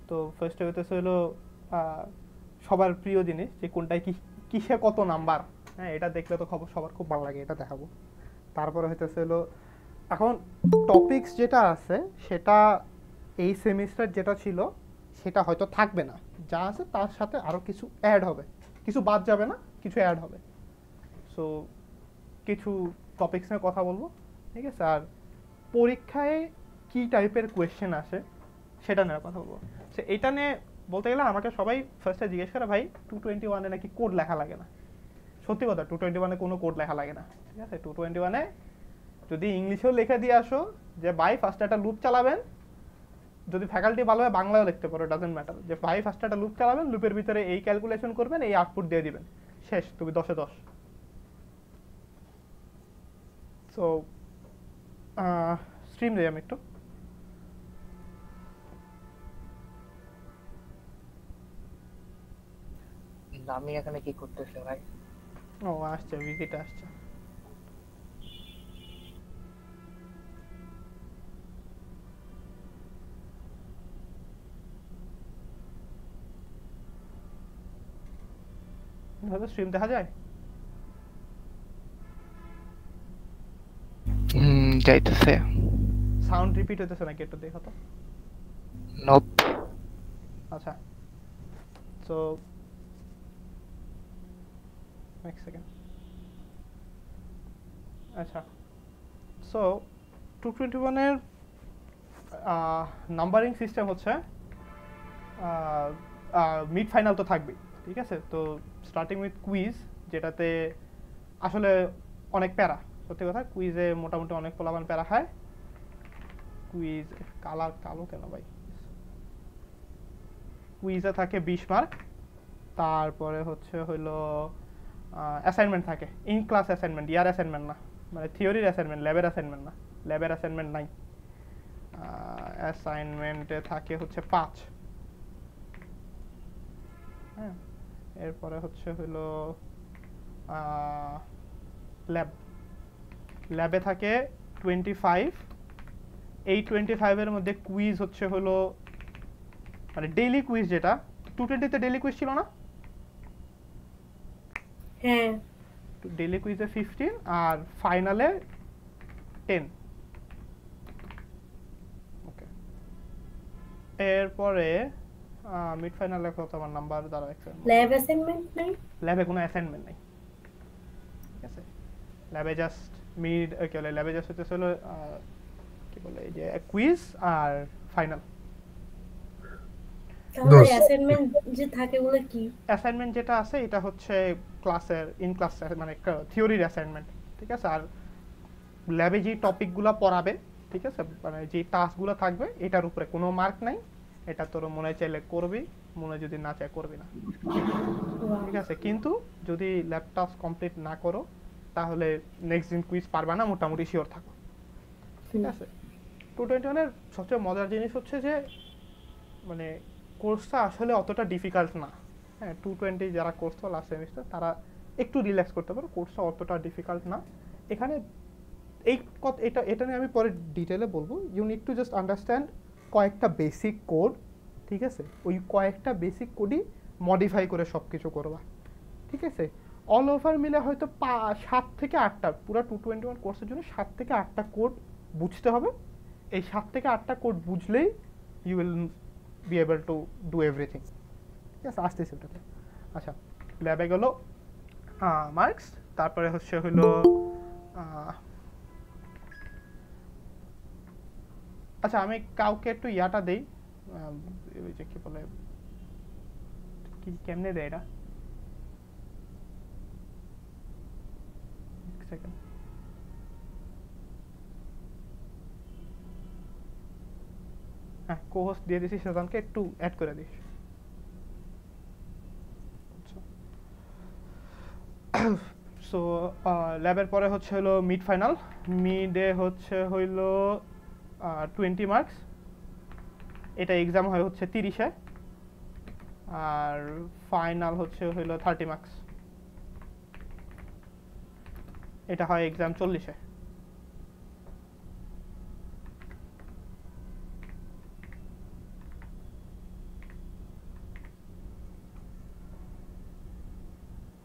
তো ফার্স্টে হইতেছে হলো সবার প্রিয় জিনিস যে কোনটায় কিসে কত নাম্বার। হ্যাঁ, এটা দেখলে তো খবর সবার খুব ভালো লাগে, এটা দেখাবো। তারপরে হইতেছে হলো এখন টপিকস যেটা আছে সেটা এই সেমিস্টার যেটা ছিল সেটা হয়তো থাকবে না, যা আছে তার সাথে আরও কিছু অ্যাড হবে, কিছু বাদ যাবে না, কিছু অ্যাড হবে। সো কিছু টপিকস নিয়ে কথা বলবো, ঠিক আছে। আর পরীক্ষায় কী টাইপের কোয়েশ্চেন আসে সেটা নিয়ে কথা বলবো। সে এটা নিয়ে বলতে গেলে আমাকে সবাই ফার্স্টে জিজ্ঞেস করে, ভাই 221-এ নাকি কোড লেখা লাগে না। সত্যি কথা, 221-এ কোনো কোড লেখা লাগে না, ঠিক আছে। 221-এ যদি ইংলিশেও লিখে দিয়ে আসো যে ভাই ফার্স্টে একটা লুপ চালাবেন, যদি ফ্যাকাল্টি ভালো হয় বাংলাও লিখতে পারো, ডাজেন্ট ম্যাটার, যে ভাই ফার্স্টে একটা লুপ চালাবেন, লুপের ভিতরে এই ক্যালকুলেশন করবেন, এই আউটপুট দিয়ে দিবেন, শেষ, তুমি 10-এ 10। সো স্ট্রিম দিই আমি একটু। আমি এখানে কি করতেছে ভাই? ও আসছে, ভিজিট আসছে। হয়তো স্ট্রিম দেখা যায়। যাইতেছে। সাউন্ড রিপিট হইতেছে নাকি একটু দেখো তো। নোপ। আচ্ছা, সো এক সেকেন্ড। আচ্ছা, সো 221-এর নাম্বারিং সিস্টেম হচ্ছে মিড ফাইনাল তো থাকবেই, ঠিক আছে। তো স্টার্টিং উইথ কুইজ, যেটাতে আসলে অনেক প্যারা, সত্যি কথা, কুইজে মোটামুটি অনেক পোলাপান প্যারা খায়। কুইজ কালার কালো কেন ভাই? কুইজে থাকে 20 মার্ক, তারপরে হচ্ছে হইলো অ্যাসাইনমেন্ট থাকে, in class assignment, year assignment না, মানে থিওরির অ্যাসাইনমেন্ট, ল্যাবের অ্যাসাইনমেন্ট না, ল্যাবের অ্যাসাইনমেন্ট নাই। অ্যাসাইনমেন্টে থাকে হচ্ছে 5। হ্যাঁ, এরপরে হচ্ছে হইলো ল্যাব, ল্যাবে থাকে 25। এই 25-এর মধ্যে কুইজ হচ্ছে হলো মানে ডেইলি কুইজ, যেটা 220-তে ডেইলি কুইজ ছিল না, হ্যাঁ, ডেইলি কুইজে 15 আর ফাইনালে 10। ওকে, এরপরে মিড ফাইনালে কত আমার নাম্বার দাঁড়াও এক সেকেন্ড। ল্যাব অ্যাসাইনমেন্ট নাই। ল্যাবে কোনো অ্যাসাইনমেন্ট নেই, ঠিক আছে। ল্যাবে জাস্ট মিড কি বলে, ল্যাবে জাস্ট হচ্ছে হলো কি বলে এই যে কুইজ আর ফাইনাল। তাহলে অ্যাসাইনমেন্ট যে থাকে ওগুলো কি? অ্যাসাইনমেন্ট যেটা আছে এটা হচ্ছে ক্লাসের ইন ক্লাস মানে থিওরির অ্যাসাইনমেন্ট, ঠিক আছে। আর ল্যাবে যে টপিকগুলো পড়াবে, ঠিক আছে, মানে যে টাস্কগুলো থাকবে এটার উপরে কোনো মার্ক নাই। এটা তোর মনে চাইলে করবি, মনে যদি না চায় করবি না, ঠিক আছে। কিন্তু যদি ল্যাব টাস্ক কমপ্লিট না করো তাহলে নেক্সট দিন কুইজ পারবা না, মোটামুটি শিওর থাকো, ঠিক আছে। 221-এর সবচেয়ে মজার জিনিস হচ্ছে যে মানে কোর্সটা আসলে অতটা ডিফিকাল্ট না। হ্যাঁ, 220 যারা করছো লাস্ট সেমিস্টার তারা একটু রিল্যাক্স করতে পারো, কোর্সটা অতটা ডিফিকাল্ট না। এখানে এই এটা এটা নিয়ে আমি পরে ডিটেলে বলবো। You need to just understand কয়েকটা বেসিক কোড, ঠিক আছে। ওই কয়েকটা বেসিক কোডই মডিফাই করে সব কিছু করবা, ঠিক আছে। অল ওভার মিলে হয়তো 7 থেকে 8টা, পুরো 221 কোর্সের জন্য 7 থেকে 8টা কোড বুঝতে হবে। এই 7 থেকে 8টা কোড বুঝলেই you will be able to do everything, ঠিক আছে। আসতেছে ওটাতে। আচ্ছা, ল্যাবে গেল মার্কস, তারপরে হচ্ছে হলো আচ্ছা আমি কাউকে একটু ইয়াটা দেই, ওই যে কি বলে, কি কেমনে দেয় এটা, এক সেকেন্ড। হ্যাঁ, কো-হোস্ট দিয়ে দিছি, সেজনকে একটু অ্যাড করে দিস। সো ল্যাবের পরে হচ্ছে হলো মিড ফাইনাল। মিডে হচ্ছে হইলো 20 মার্কস, এটা এক্সাম হয় হচ্ছে 30-এ, আর ফাইনাল হচ্ছে হইলো 30 মার্কস, এটা হয় এক্সাম 40-এ।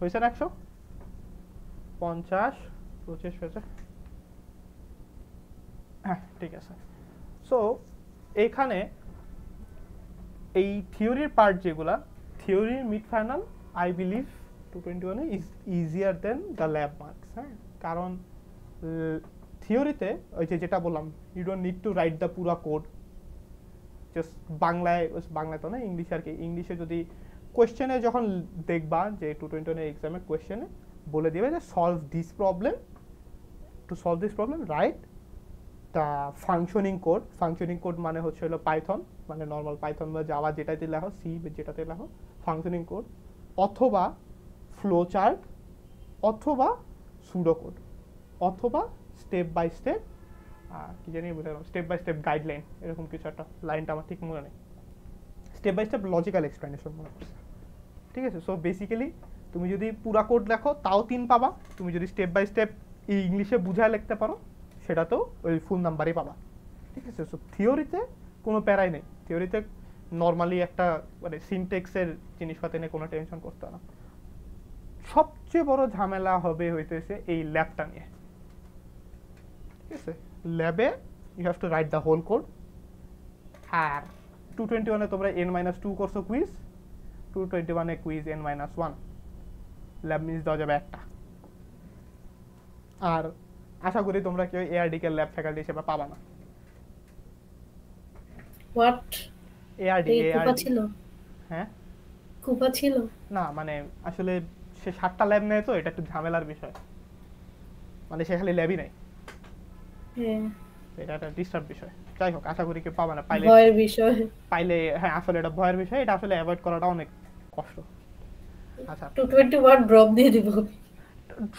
হয়েছে না 100 50 25 হয়েছে, হ্যাঁ ঠিক আছে। সো এইখানে এই থিওরির পার্ট যেগুলা, থিওরির mid final I believe 221 is easier than the lab marks. হ্যাঁ, কারণ থিওরিতে ওই যে যেটা বললাম, you don't need to write the পুরা কোড, জাস্ট বাংলায় তো না, ইংলিশে আর কি। ইংলিশে যদি কোয়েশ্চেনে যখন দেখবা যে 221 এক্সামের কোয়েশ্চেনে বলে দিবে যে solve this problem, to solve this problem write the functioning code. Functioning code মানে হচ্ছে হলো পাইথন, মানে নর্মাল পাইথন বা জাভা যেটাতে লেখো, সি যেটাতে লেখো, ফাংশনিং কোড, অথবা ফ্লো চার্ট, অথবা সুডো কোড, অথবা স্টেপ বাই স্টেপ কি জানি বললাম, স্টেপ বাই স্টেপ গাইডলাইন, এরকম কিছু একটা, লাইনটা আমার ঠিক মনে নেই, step by step logical explanation মনে করছে। ঠিক আছে, সো বেসিক্যালি তুমি যদি পুরা কোড লেখো তাও 3 পাবা, তুমি যদি স্টেপ বাই স্টেপ ইংলিশে বুঝায় লিখতে পারো সেটাতেও ওই ফুল নাম্বারই পাবা। ঠিক আছে, সো থিওরিতে কোনো প্যারাই নেই, থিওরিতে নর্মালি একটা মানে সিনটেক্সের জিনিসপাতি নিয়ে কোনো টেনশন করতে হয় না। সবচেয়ে বড় ঝামেলা হবে হইতেছে এই ল্যাবটা নিয়ে। ঠিক আছে, ল্যাবে you have to write the whole code. আর 221 তোমরা n-2 করছো quiz, 221 quiz n-1, lab miss দেওয়া যাবে একটা। আর আশা করি তোমরা কেউ এআরডি-কে ল্যাব ফ্যাকাল্টি হিসেবে পাবা না। হোয়াট? এআরডি কুপা ছিল? হ্যাঁ, কুপা ছিল না মানে আসলে সে 7টা ল্যাব নেয় তো এটা একটু ঝামেলার বিষয়, মানে সে খালি ল্যাবই নাই, হ্যাঁ, এটা একটা ডিস্টার্ব বিষয়। যাই হোক, আশা করি কেউ পাবে না, পাইলে ভয়ের বিষয়। হ্যাঁ আসলে এটা ভয়ের বিষয়, এটা আসলে অ্যাভয়েড করাটা অনেক কষ্ট। আচ্ছা 221 ড্রপ দিয়ে দিব।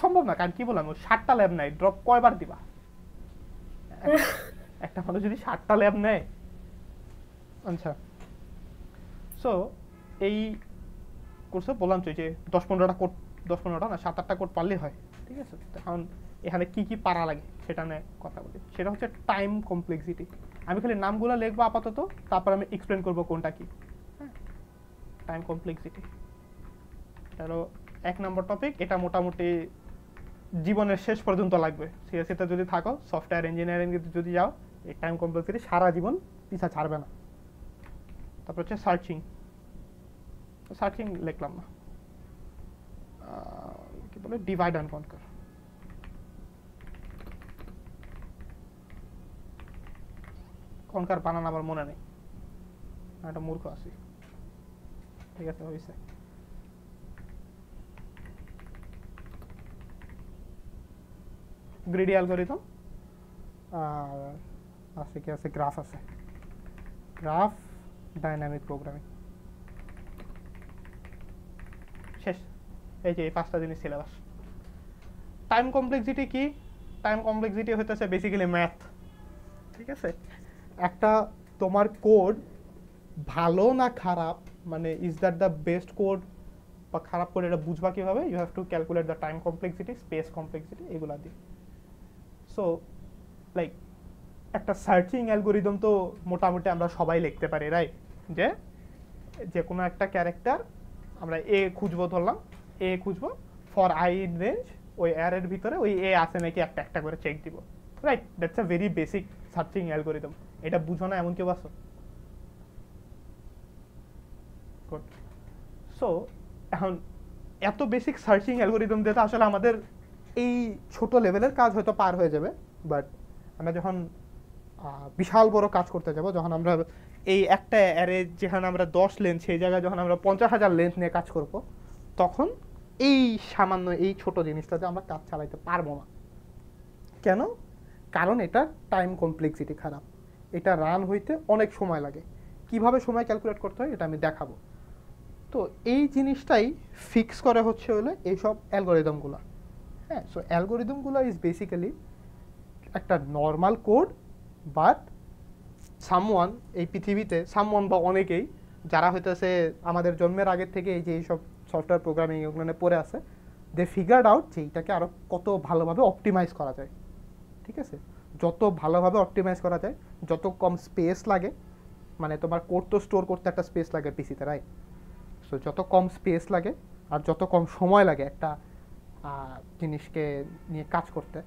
সম্ভব না, কারণ কি বললাম 7টা ল্যাব নাই, ড্রপ কয়বার দিবা? একটা মানুষ যদি 7টা ল্যাব নেয়। আচ্ছা, সো এই কোর্সে বললাম তো যে 10-15টা কোড, 10-15টা না 7-8টা কোড পারলেই হয়। ঠিক আছে, এখন এখানে কি কি পারা লাগে সেটা নিয়ে কথা বলি। সেটা হচ্ছে টাইম কমপ্লেক্সিটি। আমি খালি নামগুলো লিখবো আপাতত, তারপর আমি এক্সপ্লেন করবো কোনটা কি। হ্যাঁ, টাইম কমপ্লেক্সিটি হলো 1 নম্বর টপিক। এটা মোটামুটি জীবনের শেষ পর্যন্ত লাগবে। সিএসসিতে যদি থাকো, সফটওয়্যার ইঞ্জিনিয়ারিং যদি যাও, এই টাইম কমপ্লেক্সিটি সারা জীবন পিছা ছাড়বে না। তারপর হচ্ছে সার্চিং, সার্চিং লিখলাম না, কি বলে ডিভাইড অ্যান্ড কনকার। কনকার বানানো আমার মনে নেই, একটা মূর্খ আছি। ঠিক আছে, হয়েছে। গ্রিডি অ্যালগরিদম, আর আছে কি আছে, গ্রাফ আছে, গ্রাফ, ডাইনামিক প্রোগ্রামিং, শেষ। এই যে এই 5টা জিনিস সিলেবাস। টাইম কমপ্লেক্সিটি কি? টাইম কমপ্লেক্সিটি হইতেছে বেসিক্যালি ম্যাথ। ঠিক আছে, একটা তোমার কোড ভালো না খারাপ, মানে is that the best code বা খারাপ কোড, এটা বুঝবা কিভাবে? You have to calculate the time complexity, space complexity, এগুলা দিয়ে। সো লাইক একটা সার্চিং অ্যালগোরিদম তো মোটামুটি আমরা সবাই লিখতে পারি, রাইট? যে কোনো একটা ক্যারেক্টার আমরা এ খুঁজবো, ধরলাম এ খুঁজবো, ফর আই ইন রেঞ্জ, ওই এর ভিতরে ওই এ আছে নাকি একটা একটা করে চেক দিব, right? That's a very basic searching algorithm. এটা বুঝো না এমন কেউ আছো? গুড। সো এখন এত বেসিক সার্চিং অ্যালগোরিদম দিয়ে তো আসলে আমাদের এই ছোট লেভেলের কাজ হয়তো পার হয়ে যাবে, বাট আমরা যখন বিশাল বড় কাজ করতে যাব, যখন আমরা এই একটা অ্যারে যেখানে আমরা 10 লেন্থ, সেই জায়গায় যখন আমরা 50,000 লেন্থ নিয়ে কাজ করব, তখন এই সামান্য এই ছোট জিনিসটাতে আমরা কাজ চালাইতে পারবো না। কেন? কারণ এটা টাইম কমপ্লেক্সিটি খারাপ, এটা রান হইতে অনেক সময় লাগে। কিভাবে সময় ক্যালকুলেট করতে হয় এটা আমি দেখাবো। তো এই জিনিসটাই ফিক্স করে হচ্ছে হলো এইসব অ্যালগোরিদমগুলো। হ্যাঁ, সো অ্যালগোরিদমগুলো ইজ বেসিক্যালি একটা নর্মাল কোড, বাট সামওয়ান, এই পৃথিবীতে সামওয়ান বা অনেকেই যারা হইতেছে আমাদের জন্মের আগের থেকে এই যে এইসব সফটওয়্যার প্রোগ্রামিং ওগুলো পড়ে আছে, দে ফিগার্ড আউট যে এইটাকে আরও কত ভালোভাবে অপটিমাইজ করা যায়। ঠিক আছে, যত ভালোভাবে অপটিমাইজ করা যায়, যত কম স্পেস লাগে, মানে তোমার কোড তো স্টোর করতে একটা স্পেস লাগে পিসিতে, রাইট? সো যত কম স্পেস লাগে আর যত কম সময় লাগে একটা জিনিসকে নিয়ে কাজ করতে,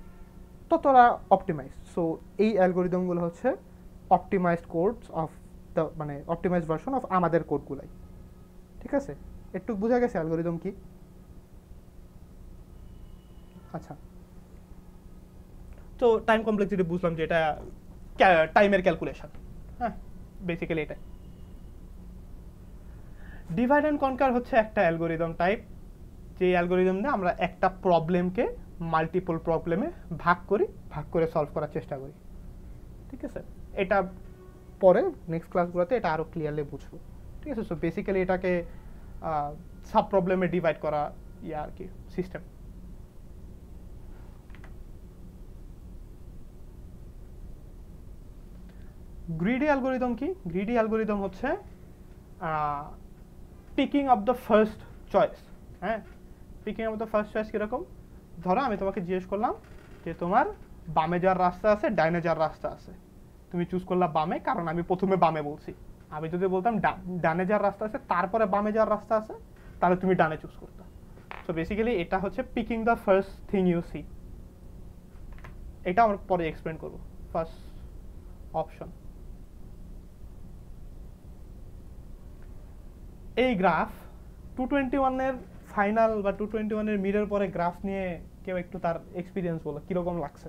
ততটা অপটিমাইজ। সো এই অ্যালগোরিদমগুলো হচ্ছে অপটিমাইজড কোডস অফ দ্য, মানে অপটিমাইজড ভার্সন অফ আমাদের কোডগুলাই। ঠিক আছে, একটু বোঝা গেছে অ্যালগোরিদম কি? আচ্ছা, তো টাইম কমপ্লেক্সিটি বুঝলাম যে এটা টাইমের ক্যালকুলেশন। হ্যাঁ, বেসিক্যালি এটা। ডিভাইড অ্যান্ড কনকার হচ্ছে একটা অ্যালগোরিদম টাইপ, যে অ্যালগোরিদম দিয়ে আমরা একটা প্রবলেমকে মাল্টিপল প্রবলেমে ভাগ করে সলভ করার চেষ্টা করি। ঠিক আছে, এটা পরে নেক্সট ক্লাসগুলোতে এটা আরও ক্লিয়ারলি বুঝবো। ঠিক আছে, সো বেসিক্যালি এটাকে সাব প্রবলেমে ডিভাইড করা আর কি সিস্টেম। গ্রিডি অ্যালগোরিদম কি? গ্রিডি অ্যালগোরিদম হচ্ছে picking of the first choice. হ্যাঁ, picking of the first choice কীরকম? ধরো আমি তোমাকে জিজ্ঞেস করলাম যে তোমার বামে যাওয়ার রাস্তা আছে, ডাইনে যাওয়ার রাস্তা আছে, তুমি চুজ করলা বামে, কারণ আমি প্রথমে বামে বলছি। আমি যদি বলতাম ডানে যাওয়ার রাস্তা আছে তারপরে বামে যাওয়ার রাস্তা আছে, তাহলে তুমি ডানে চুজ করতে। সো বেসিক্যালি এটা হচ্ছে picking the first thing you see. এটা আমরা পরে এক্সপ্লেন করবো। ফার্স্ট অপশন, এই গ্রাফ 221-এর ফাইনাল বা 221-এর মিডের পরে গ্রাফ নিয়ে কেউ একটু তার এক্সপিরিয়েন্স বলো, কিরকম লাগছে?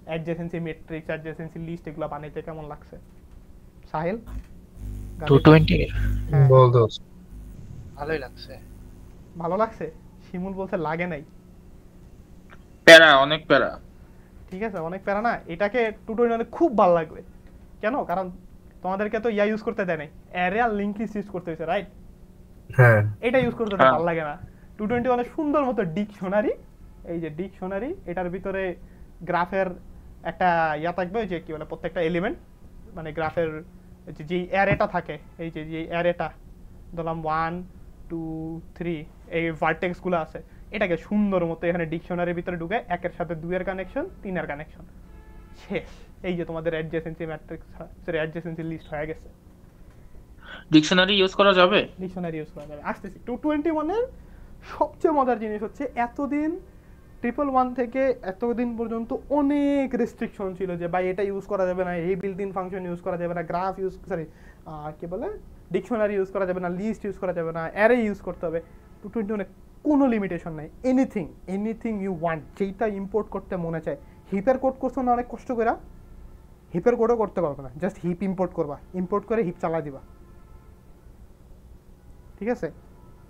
অ্যাডজেসেন্সি ম্যাট্রিক্স, অ্যাডজেসেন্সি লিস্ট এগুলো বানাইতে কেমন লাগছে? সাহিল? 220 হ্যাঁ, বল দোস্ত। ভালোই লাগছে। ভালো লাগছে? শিমুল বলছে লাগে নাই। প্যারা, অনেক প্যারা। ঠিক আছে, অনেক প্যারা না? এটাকে 221 খুব ভালো লাগবে। কেন? কারণ তোমাদেরকে তো ইয়া ইউজ করতে দেয় নাই, অ্যারে আর লিঙ্ক লিস্ট ইউজ করতে হয়েছে, রাইট? হ্যাঁ, এটা ইউজ করতে তো ভালো লাগে না। 221 সুন্দর মতো ডিকশনারি, এই যে ডিকশনারি, এটার ভিতরে গ্রাফের একটা ইয়া থাকবে, যে কি বলে প্রত্যেকটা এলিমেন্ট, মানে গ্রাফের যে অ্যারেটা থাকে, এই যে অ্যারেটা ধরলাম 1 2 3, এই ভার্টেক্সগুলো আছে, এটাকে সুন্দর মতো এখানে ডিকশনারির ভিতরে ঢুকে 1-এর সাথে 2-এর কানেকশন, 3-এর কানেকশন, শেষ। এই যে তোমাদের অ্যাডজেসেন্সি ম্যাট্রিক্স, সরি অ্যাডজেসেন্সি লিস্ট হয়ে গেছে। ডিকশনারি ইউজ করা যাবে? ডিকশনারি ইউজ করা যাবে। আসতেছি। 221-এর সবচেয়ে মজার জিনিস হচ্ছে এতদিন 111 থেকে এতদিন পর্যন্ত অনেক রেস্ট্রিকশন ছিল যে ভাই এটা ইউজ করা যাবে না, এই বিল্ট ইন ফাংশন ইউজ করা যাবে না, গ্রাফ ইউজ, সরি কি বলে, ডিকশনারি ইউজ করা যাবে না, লিস্ট ইউজ করা যাবে না, অ্যারে ইউজ করতে হবে। 221-এ কোনো লিমিটেশন নাই। এনিথিং ইউ ওয়ান্ট, যেইটা ইম্পোর্ট করতে মনে চায়। হিপের কোড করছো না অনেক কষ্ট করে, হিপের কোডও করতে পারবে না, জাস্ট হিপ ইম্পোর্ট করবা, ইম্পোর্ট করে হিপ চালা দিবা। ঠিক আছে,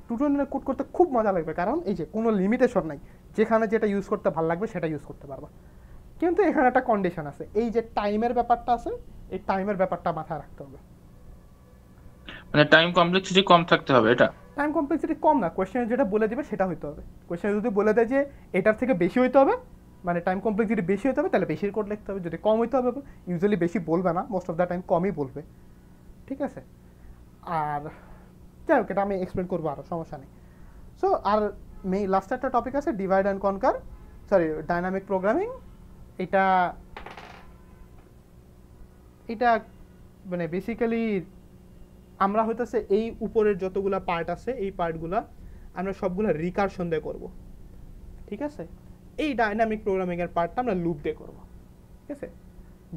221 কোড করতে খুব মজা লাগবে, কারণ এই যে কোনো লিমিটেশন নাই, যেখানে যেটা ইউজ করতে ভালো লাগবে সেটা ইউজ করতে পারবা। কিন্তু এখানে একটা কন্ডিশন আছে, এই যে টাইমের ব্যাপারটা আছে, এই টাইমের ব্যাপারটা মাথায় রাখতে হবে। মানে টাইম কমপ্লেক্সিটি কম থাকতে হবে এটা? টাইম কমপ্লেক্সিটি কম না, কোয়েশ্চেনে যেটা বলে দেবে সেটা হইতে হবে। কোয়েশ্চেনে যদি বলে দেয় যে এটার থেকে বেশি হইতে হবে, মানে টাইম কমপ্লেক্সিটি বেশি হইতে হবে, তাহলে বেশির কোড লিখতে হবে। যদি কম হইতে হবে, ইউজুয়ালি বেশি বলবে না, মোস্ট অফ দ্য টাইম কমই বলবে। ঠিক আছে, আর যাই হোক, এটা আমি এক্সপ্লেন করবো আরও, সমস্যা নেই। সো আর লাস্ট একটা টপিক আছে divide and কনকার, sorry dynamic programming. এটা মানে বেসিক্যালি আমরা হইতেছে এই উপরের যতগুলা পার্ট আছে, এই পার্টগুলা আমরা সবগুলা রিকারশন দিয়ে করব। ঠিক আছে, এই ডাইনামিক প্রোগ্রামিংয়ের পার্টটা আমরা লুপ দিয়ে করব। ঠিক আছে,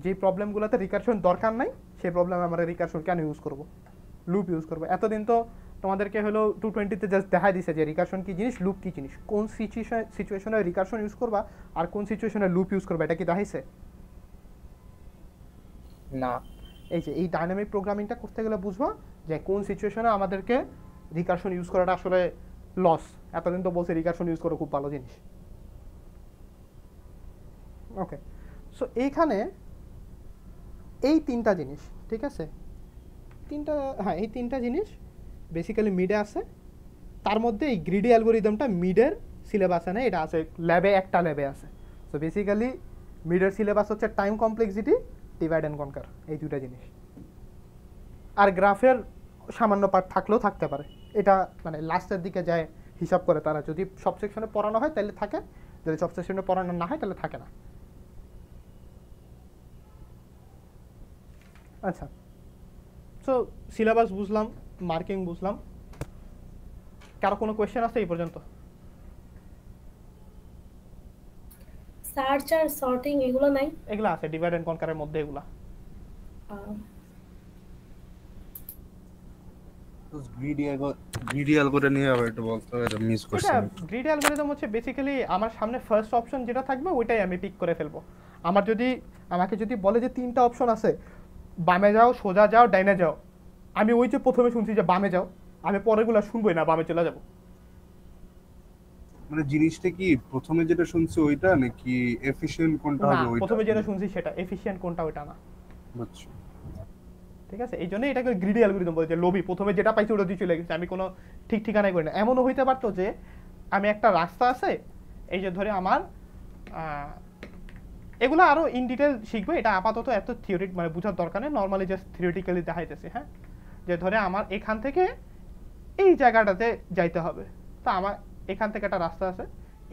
যে প্রবলেমগুলোতে রিকারশন দরকার নাই, সেই প্রবলেমে আমরা রিকারশন কেন ইউজ করব, লুপ ইউজ করবো। এতদিন তো তোমাদেরকে হলো 220-তে জাস্ট দেখাই দিছে যে রিকারশন কি জিনিস, লুপ কি জিনিস, কোন সিচুয়েশনে রিকারশন ইউজ করবা আর কোন সিচুয়েশনে লুপ ইউজ করবা, এটা কি দেখাইছে? না। এই যে এই ডাইনামিক প্রোগ্রামিংটা করতে গেলে বুঝবো যে কোন সিচুয়েশনে আমাদেরকে রিকারশন ইউজ করাটা আসলে লস। এতদিন তো বলছে রিকারশন ইউজ করা খুব ভালো জিনিস। ওকে, সো এইখানে এই তিনটা জিনিস, ঠিক আছে, এই তিনটা জিনিস বেসিক্যালি মিডে আছে। তার মধ্যে এই গ্রিডি অ্যালগোরিদমটা মিডের সিলেবাসে নেই, এটা আছে ল্যাবে, একটা ল্যাবে আছে। সো বেসিক্যালি মিডের সিলেবাস হচ্ছে টাইম কমপ্লেক্সিটি, ডিভাইড অ্যান্ড কনকার, এই দুইটা জিনিস। আর গ্রাফের সামান্য পার্ট থাকলেও থাকতে পারে, এটা মানে লাস্টের দিকে যায় হিসাব করে তারা, যদি সব সেকশনে পড়ানো হয় তাহলে থাকে, যদি সব সেকশনে পড়ানো না হয় তাহলে থাকে না। আচ্ছা, সো সিলেবাস বুঝলাম, মার্কিং বুঝলাম। কারো কোনো কোয়েশ্চেন আছে এই পর্যন্ত? সার্চ আর সর্টিং এগুলো নাই? এগুলা আছে ডিভাইড এন্ড কনকারের মধ্যে এগুলা। গ্রিডি অ্যালগোরিদম নিয়ে আবার একটু বলতে হবে, এটা মিস করছি এটা আমি। গ্রিড অ্যালগরিদম হচ্ছে বেসিক্যালি আমার সামনে ফার্স্ট অপশন যেটা থাকবে ওইটাই আমি পিক করে ফেলবো। আমাকে যদি বলে যে 3টা অপশন আছে, বামে যাও, সোজা যাও, ডাইনে যাও, আমি ওই যে প্রথমে শুনছি যে বামে যাও, আমি পরেরগুলো শুনবোই না, বামে চলে যাব। মানে জিনিসটা কি প্রথমে যেটা শুনছি ওইটা নাকি এফিশিয়েন্ট কোনটা না, হবে ওইটা? প্রথমে যেটা শুনছি সেটা, এফিশিয়েন্ট কোনটা ওইটা না। বুঝছি। ঠিক আছে, এই জন্যই এটাকে গ্রিডি অ্যালগরিদম বলে, যে লোভী, প্রথমে যেটা পাইছি ওটা দিয়ে চলে গেছে, আমি কোনো ঠিক ঠিকানাই করি না। এমনও হইতে পারতো যে আমি একটা রাস্তা আছে, এই যে ধরে আমার এগুলো আরো ইন ডিটেল শিখবে, এটা আপাতত এত থিওরি মানে বোঝার দরকার নেই, নর্মালি জাস্ট থিওরিটিক্যালি দেখাইতেছি। হ্যাঁ, যে ধরে আমার এখান থেকে এই জায়গাটাতে যাইতে হবে, তো আমার এখান থেকে একটা রাস্তা আছে,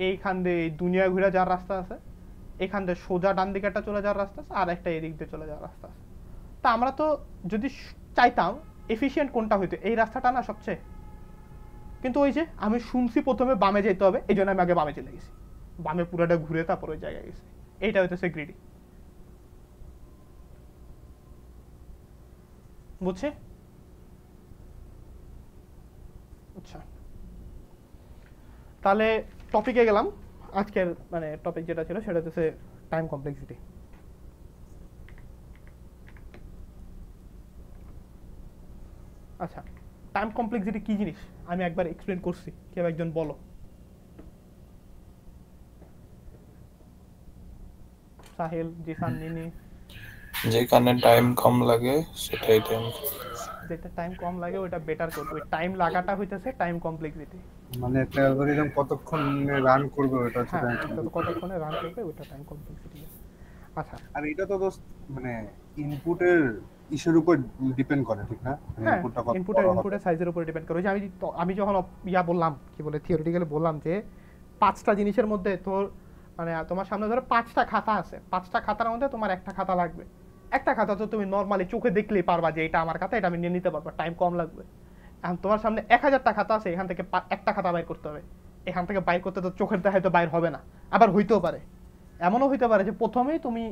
এইখান দিয়ে দুনিয়া ঘুরে যাওয়ার রাস্তা আছে, এখান দিয়ে সোজা ডান দিকে একটা চলে যাওয়ার রাস্তা আছে, আর একটা এদিক দিয়ে চলে যাওয়ার রাস্তা আছে। তা আমরা তো যদি চাইতাম এফিশিয়েন্ট কোনটা হইতো, এই রাস্তাটা না সবচেয়ে, কিন্তু ওই যে আমি শুনছি প্রথমে বামে যেতে হবে, এই জন্য আমি আগে বামে চলে গেছি, বামে পুরোটা ঘুরে তারপর ওই জায়গায় গেছি। এইটা হইতেছে গ্রিডি। বুঝছে? আচ্ছা, তাহলে টপিকে গেলাম। আজকের মানে টপিক যেটা ছিল সেটা হচ্ছে টাইম কমপ্লেক্সিটি। আচ্ছা, টাইম কমপ্লেক্সিটি কি জিনিস আমি একবার এক্সপ্লেন করছি, কেউ একজন বলো। সাহিল, জিসান, নিনি। যেখানে টাইম কম লাগে সেটাই টাইম, যেটা টাইম কম লাগে ওটা বেটার করবে, ওই টাইম লাগাটা হইতেছে টাইম কমপ্লেক্সিটি। মানে একটা অ্যালগরিদম কতক্ষণ রান করবে ওটা হচ্ছে হ্যাঁ, time এটা তো complexity। কতক্ষণে রান করবে ওটা টাইম কমপ্লেক্সিটি। আচ্ছা, আর এটা তো দোস্ত মানে ইনপুটের ইস্যুর উপর ডিপেন্ড করে, ঠিক না? হ্যাঁ, ইনপুটটা কত ইনপুটের বড় হবে। ইনপুটের সাইজের উপর ডিপেন্ড করে। ওই যে আমি যখন বললাম, কি বলে থিওরিটিক্যালি বললাম যে 5টা জিনিসের মধ্যে তোর মানে তোমার সামনে ধরো 5টা খাতা আছে, 5টা খাতার মধ্যে তোমার একটা খাতা লাগবে। একটা খাতা তো তুমি নর্মালি চোখে দেখলেই পারবা যে এটা আমার খাতা, এটা আমি নিয়ে নিতে পারবো, টাইম কম লাগবে। এখন তোমার সামনে 1000টা খাতা আছে, এখান থেকে একটা খাতা বাইর করতে হবে, এখান থেকে বাইর করতে তো চোখের দেখায় তো বাইর হবে না, আবার হইতেও পারে, এমনও হইতে পারে যে প্রথমেই তুমি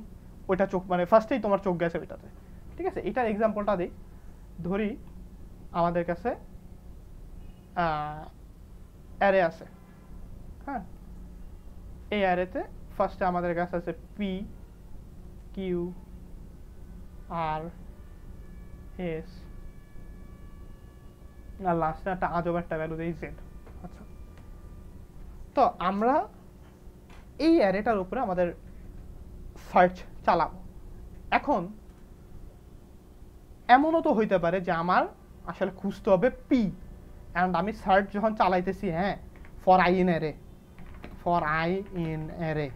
ওইটা চোখ মানে ফার্স্টেই তোমার চোখ গেছে ওইটাতে। ঠিক আছে, এটার এক্সাম্পলটা দিই। ধরি আমাদের কাছে অ্যারে আছে। হ্যাঁ, এই অ্যারেতে ফার্স্টে আমাদের কাছে আছে পি, কিউ, আর, এস, আর লাস্টে একটা আজব একটা ভ্যালু দেই জেড। আচ্ছা, তো আমরা এই অ্যারেটার উপরে আমাদের সার্চ চালাবো। এখন এমনও তো হইতে পারে যে আমার আসলে খুঁজতে হবে পি, অ্যান্ড আমি সার্চ যখন চালাইতেছি, হ্যাঁ, ফর আই ইন অ্যারে,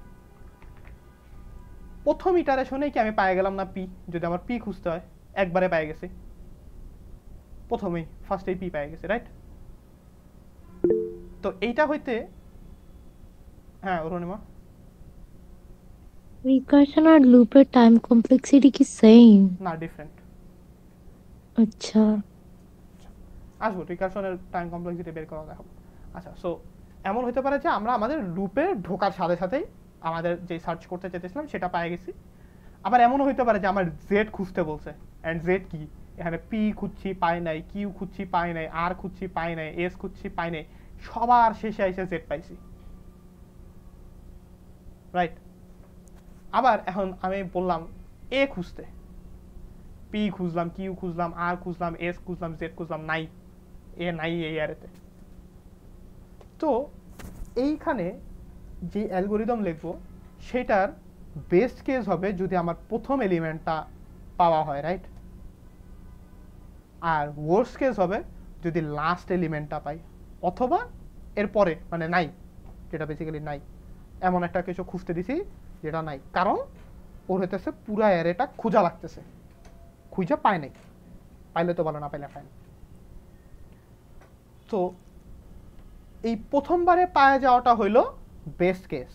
প্রথম ইটারেশনে কি আমি পাই গেলাম না পি? যদি আমার পি খুঁজতে হয় একবারে পাই গেছি, প্রথমেই ফার্স্টেই পি পাই গেছি, রাইট? তো এইটা হইতে, হ্যাঁ অরুণিমা, রিকারশন আর লুপের টাইম কমপ্লেক্সিটি কি সেম? না ডিফারেন্ট। আচ্ছা, আসবো রিকারশনের টাইম কমপ্লেক্সিটি বের করা দেখাবো। আচ্ছা, সো এমন হতে পারে যে আমরা আমাদের লুপে ঢোকার সাথে সাথেই আমাদের যে সার্চ করতে চেয়েছিলাম সেটা পেয়ে গেছি। আবার এমনও হতে পারে যে আমার জেড খুঁজতে বলছে, অ্যান্ড জেড কি, এখানে পি খুঁজছি পাই নাই, কিউ খুঁজছি পাই নাই, আর খুঁজছি পাই নাই, এস খুঁজছি পাই নাই, সবার শেষে এসে জেড পাইছি, রাইট? আবার এখন আমি বললাম এ খুঁজতে, পি খুঁজলাম, কিউ খুঁজলাম, আর খুঁজলাম, এস খুঁজলাম, জেড খুঁজলাম, নাই, এ নাই এই অ্যারেতে। তো এইখানে যে অ্যালগোরিদম লিখবো সেটার বেস্ট কেস হবে যদি আমার প্রথম এলিমেন্টটা পাওয়া হয়, রাইট? আর ওয়ার্স্ট কেস হবে যদি লাস্ট এলিমেন্টটা পাই, অথবা এরপরে মানে নাই, যেটা বেসিক্যালি নাই, এমন একটা কিছু খুঁজতে দিছি যেটা নাই, কারণ ওর হইতেছে পুরা অ্যারেটা খোঁজা লাগতেছে, খুঁজে পায় নাই, পাইলে তো ভালো, না পাইলে পায় না। তো এই প্রথমবারে পাওয়া যাওয়াটা হইল বেস্ট কেস,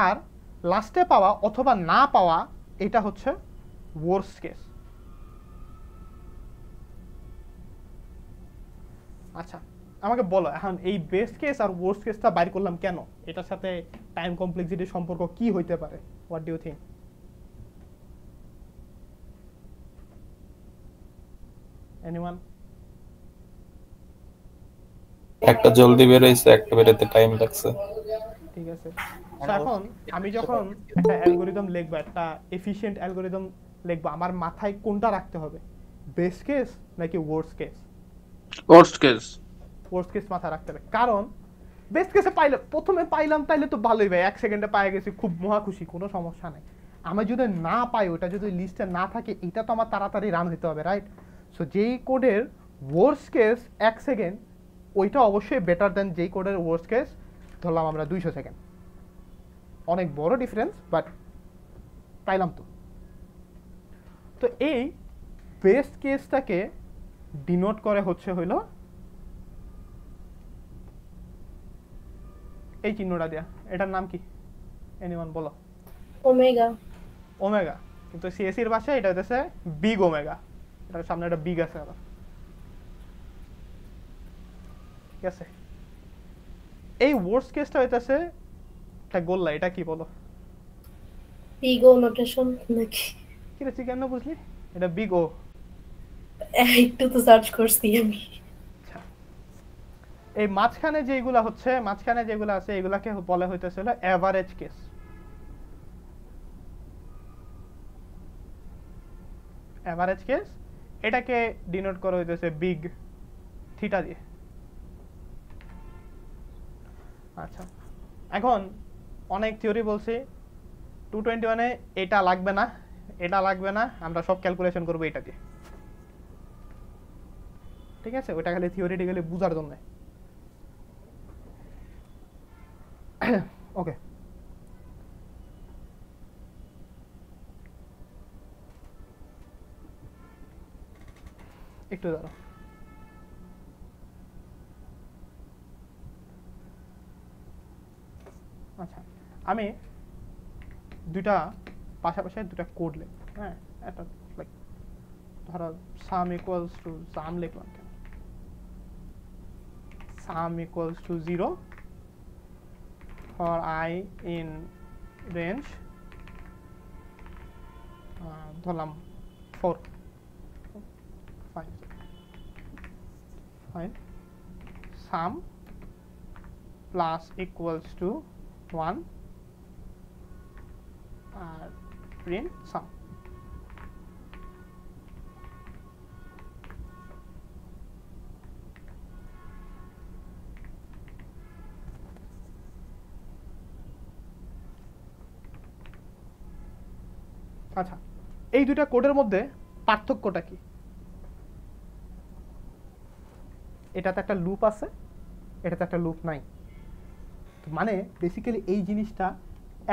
আর লাস্টে পাওয়া অথবা না পাওয়া এটা হচ্ছে ওয়ার্স্ট কেস। আচ্ছা আমাকে বলো এখন এই বেস্ট কেস আর ওয়ার্স্ট কেসটা বাইর করলাম কেন, এটার সাথে টাইম কমপ্লেক্সিটির সম্পর্ক কি হইতে পারে? What do you think? Anyone? একটা জলদি বের হইছে, একটা বেরোতে টাইম লাগছে। ঠিক আছে, So, এখন আমি যখন একটা অ্যালগরিদম লিখবো, একটা এফিশিয়েন্ট অ্যালগরিদম লিখবো, আমার মাথায় কোনটা রাখতে হবে, বেস্ট কেস নাকি worst case? Worst case. Worst case মাথায় রাখতে হবে, কারণ বেস্ট কেসে পাইলে প্রথমে পাইলাম তাইলে তো ভালোই ভাই, 1 সেকেন্ডে পাই গেছি, খুব মহা খুশি, কোনো সমস্যা নাই। আমি যদি না পাই, ওটা যদি লিস্টে না থাকে, এটা তো আমার তাড়াতাড়ি রান হতে হবে, রাইট? সো যেই কোডের ওয়ার্স্ট কেস 1 সেকেন্ড, ওইটা অবশ্যই বেটার দেন যেই কোডের ওয়ার্স্ট কেস ধরলাম আমরা 200 সেকেন্ড। অনেক বড় ডিফারেন্স, বাট পাইলাম তো। তো এই বেস্ট কেসটাকে ডিনোট করে হচ্ছে হইল এই চিহ্নটা দেয়া, এটার নাম কি এনিওয়ান বলো? ওমেগা। ওমেগা, কিন্তু সিএসসি এর ভাষায় এটা হচ্ছে বিগ ওমেগা, এটার সামনে একটা বিগ আছে আবার, ঠিক আছে? এই ওয়ার্স্ট কেসটা হইতাছে একটা গোল্লা, এটা কি বলো? বিগ ও নোটেশন নাকি? কি রে কেন বুঝলি এটা বিগ ও? একটু তো সার্চ করছি আমি। এই মাঝখানে যেগুলা হচ্ছে, মাঝখানে যেগুলা আছে এগুলাকে বলা হইতেছে হলো এভারেজ কেস। এভারেজ কেস এটাকে ডিনোট করা হইতেছে বিগ থিটা দিয়ে। আচ্ছা এখন অনেক থিওরি বলছি 221 এ এটা লাগবে না, এটা লাগবে না, আমরা সব ক্যালকুলেশন করবো এটা দিয়ে, ঠিক আছে? ওটা খালি থিওরিটিক্যালি বুঝার জন্য। ওকে, একটু দাঁড়াও। আচ্ছা আমি দুইটা পাশাপাশি দুটা কোড লিখব, হ্যাঁ? একটা লাইক ধরো সাম ইকুয়ালস টু সাম লিখলাম, কেন সাম equals to 0 for I in range ধরলাম 4, fine sum plus equals to 1 R print sum। আচ্ছা এই দুইটা কোডের মধ্যে পার্থক্যটা কি? এটাতে একটা লুপ আছে, এটাতে একটা লুপ নাই। মানে বেসিক্যালি এই জিনিসটা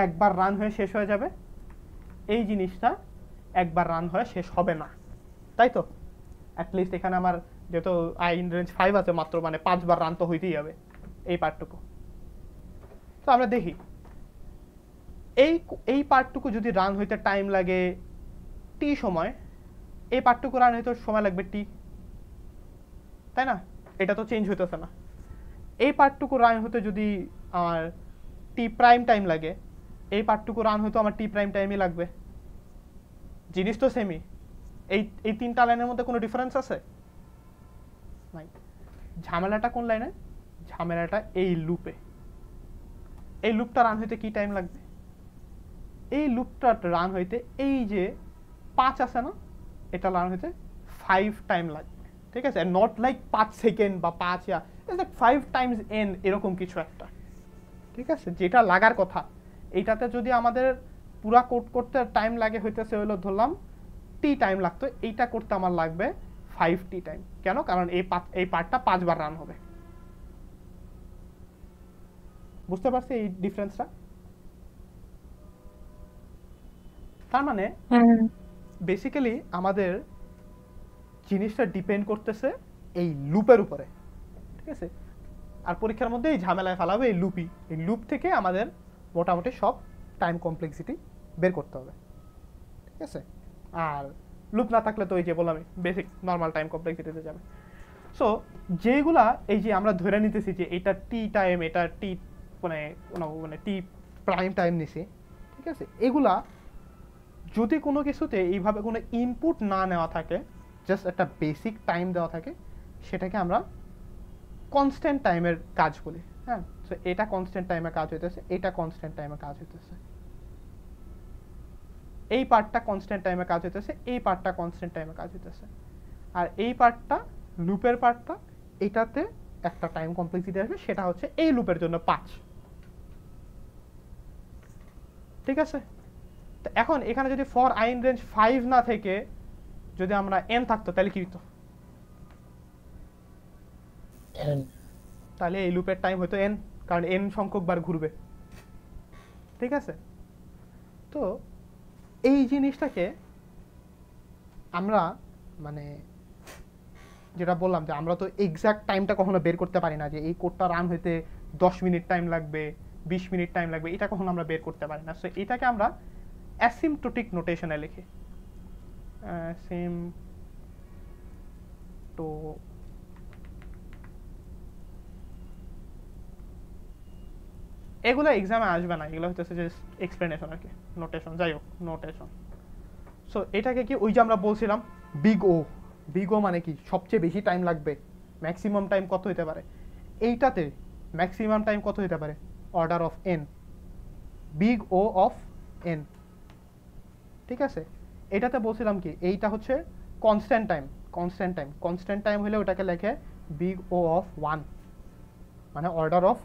একবার রান হয়ে শেষ হয়ে যাবে, এই জিনিসটা একবার রান হয়ে শেষ হবে না, তাই তো? অ্যাটলিস্ট এখানে আমার যেহেতু আই ইন রেঞ্জ 5 আছে মাত্র, মানে 5 বার রান তো হইতেই হবে এই পার্টটুকু। তো আমরা দেখি এই পার্টটুকু যদি রান হইতে টাইম লাগে টি সময়, এই পার্টটুকু রান হইতে সময় লাগবে টি, তাই না? এটা তো চেঞ্জ হইতেছে না। এই পার্টটুকু রান হতে যদি আমার টি প্রাইম টাইম লাগে, এই পার্টটুকু রান হইতে আমার টি প্রাইম টাইমই লাগবে। জিনিস তো সেমই। এই তিনটা লাইনের মধ্যে কোনো ডিফারেন্স আছে? নাই। ঝামেলাটা কোন লাইনে? ঝামেলাটা এই লুপে। এই লুপটা রান হইতে কি টাইম লাগবে? এই লুপটা রান হইতে এই যে 5 আছে না, এটা রান হইতে 5 টাইম লাগবে, ঠিক আছে? নট লাইক 5 সেকেন্ড বা 5 ইয়া, ইটস লাইক 5 টাইমস n, এরকম কিছু একটা, ঠিক আছে? যেটা লাগার কথা। এইটাতে যদি আমাদের পুরা কোড করতে টাইম লাগে হইতেছে হলো ধরলাম টি টাইম লাগতো, এইটা করতে আমার লাগবে 5t টাইম। কেন? কারণ এই পার্টটা 5 বার রান হবে। বুঝতে পারছি এই ডিফারেন্সটা? তার মানে বেসিক্যালি আমাদের জিনিসটা ডিপেন্ড করতেছে এই লুপের উপরে, ঠিক আছে? আর পরীক্ষার মধ্যে এই ঝামেলায় ফেলাবে এই লুপই। এই লুপ থেকে আমাদের মোটামুটি সব টাইম কমপ্লেক্সিটি বের করতে হবে, ঠিক আছে? আর লুপ না থাকলে তো ওই যে বললাম বেসিক নর্মাল টাইম কমপ্লেক্সিটিতে যাবে। সো যেগুলা এই যে আমরা ধরে নিতেছি যে এটা টি টাইম, এটা টি মানে মানে টি প্রাইম টাইম নিছি, ঠিক আছে, এগুলা যদি কোনো কিছুতে এইভাবে কোনো ইনপুট না নেওয়া থাকে, জাস্ট একটা বেসিক টাইম দেওয়া থাকে, সেটাকে আমরা কনস্ট্যান্ট টাইমের কাজ বলি। হ্যাঁ, সো এটা কনস্ট্যান্ট টাইমে কাজ হইতেছে, এটা কনস্ট্যান্ট টাইমে কাজ হইতেছে, এই পার্টটা কনস্ট্যান্ট টাইমে কাজ হইতেছে, এই পার্টটা কনস্ট্যান্ট টাইমে কাজ হইতেছে, আর এই পার্টটা লুপের পার্টটা, এটাতে একটা টাইম কমপ্লেক্সিটি আসবে, সেটা হচ্ছে এই লুপের জন্য 5। ঠিক আছে, তো এখন এখানে যদি ফর i in range 5 না থেকে যদি আমরা n থাকতো তাহলে কি হতো? তাহলে এই লুপের টাইম হতো n, কারণ n সংখ্যক বার ঘুরবে। ঠিক আছে, তো এই জিনিসটাকে আমরা মানে যেটা বললাম যে আমরা তো এক্সাক্ট টাইমটা কখনো বের করতে পারি না, যে এই কোডটা রান হইতে 10 মিনিট টাইম লাগবে, 20 মিনিট টাইম লাগবে, এটা কখনো আমরা বের করতে পারি না। সো এটাকে আমরা অ্যাসিম্পটোটিক নোটেশনে লিখি। এগুলো এক্সামে আসবে না, এগুলো হচ্ছে যে এক্সপ্লেনেশন আর কি, নোটেশন, যাই হোক নোটেশন। সো এটাকে কি ওই যে আমরা বলছিলাম বিগ ও, বিগ ও মানে কি সবচেয়ে বেশি টাইম লাগবে, ম্যাক্সিমাম টাইম কত হতে পারে, এইটাতে ম্যাক্সিমাম টাইম কত হতে পারে? Order of N, big O of N. ঠিক আছে, এটাতে বলছিলাম কি এইটা হচ্ছে constant time, constant time, constant time হলে ওটাকে লেখে বিগ ও অফ 1, মানে অর্ডার অফ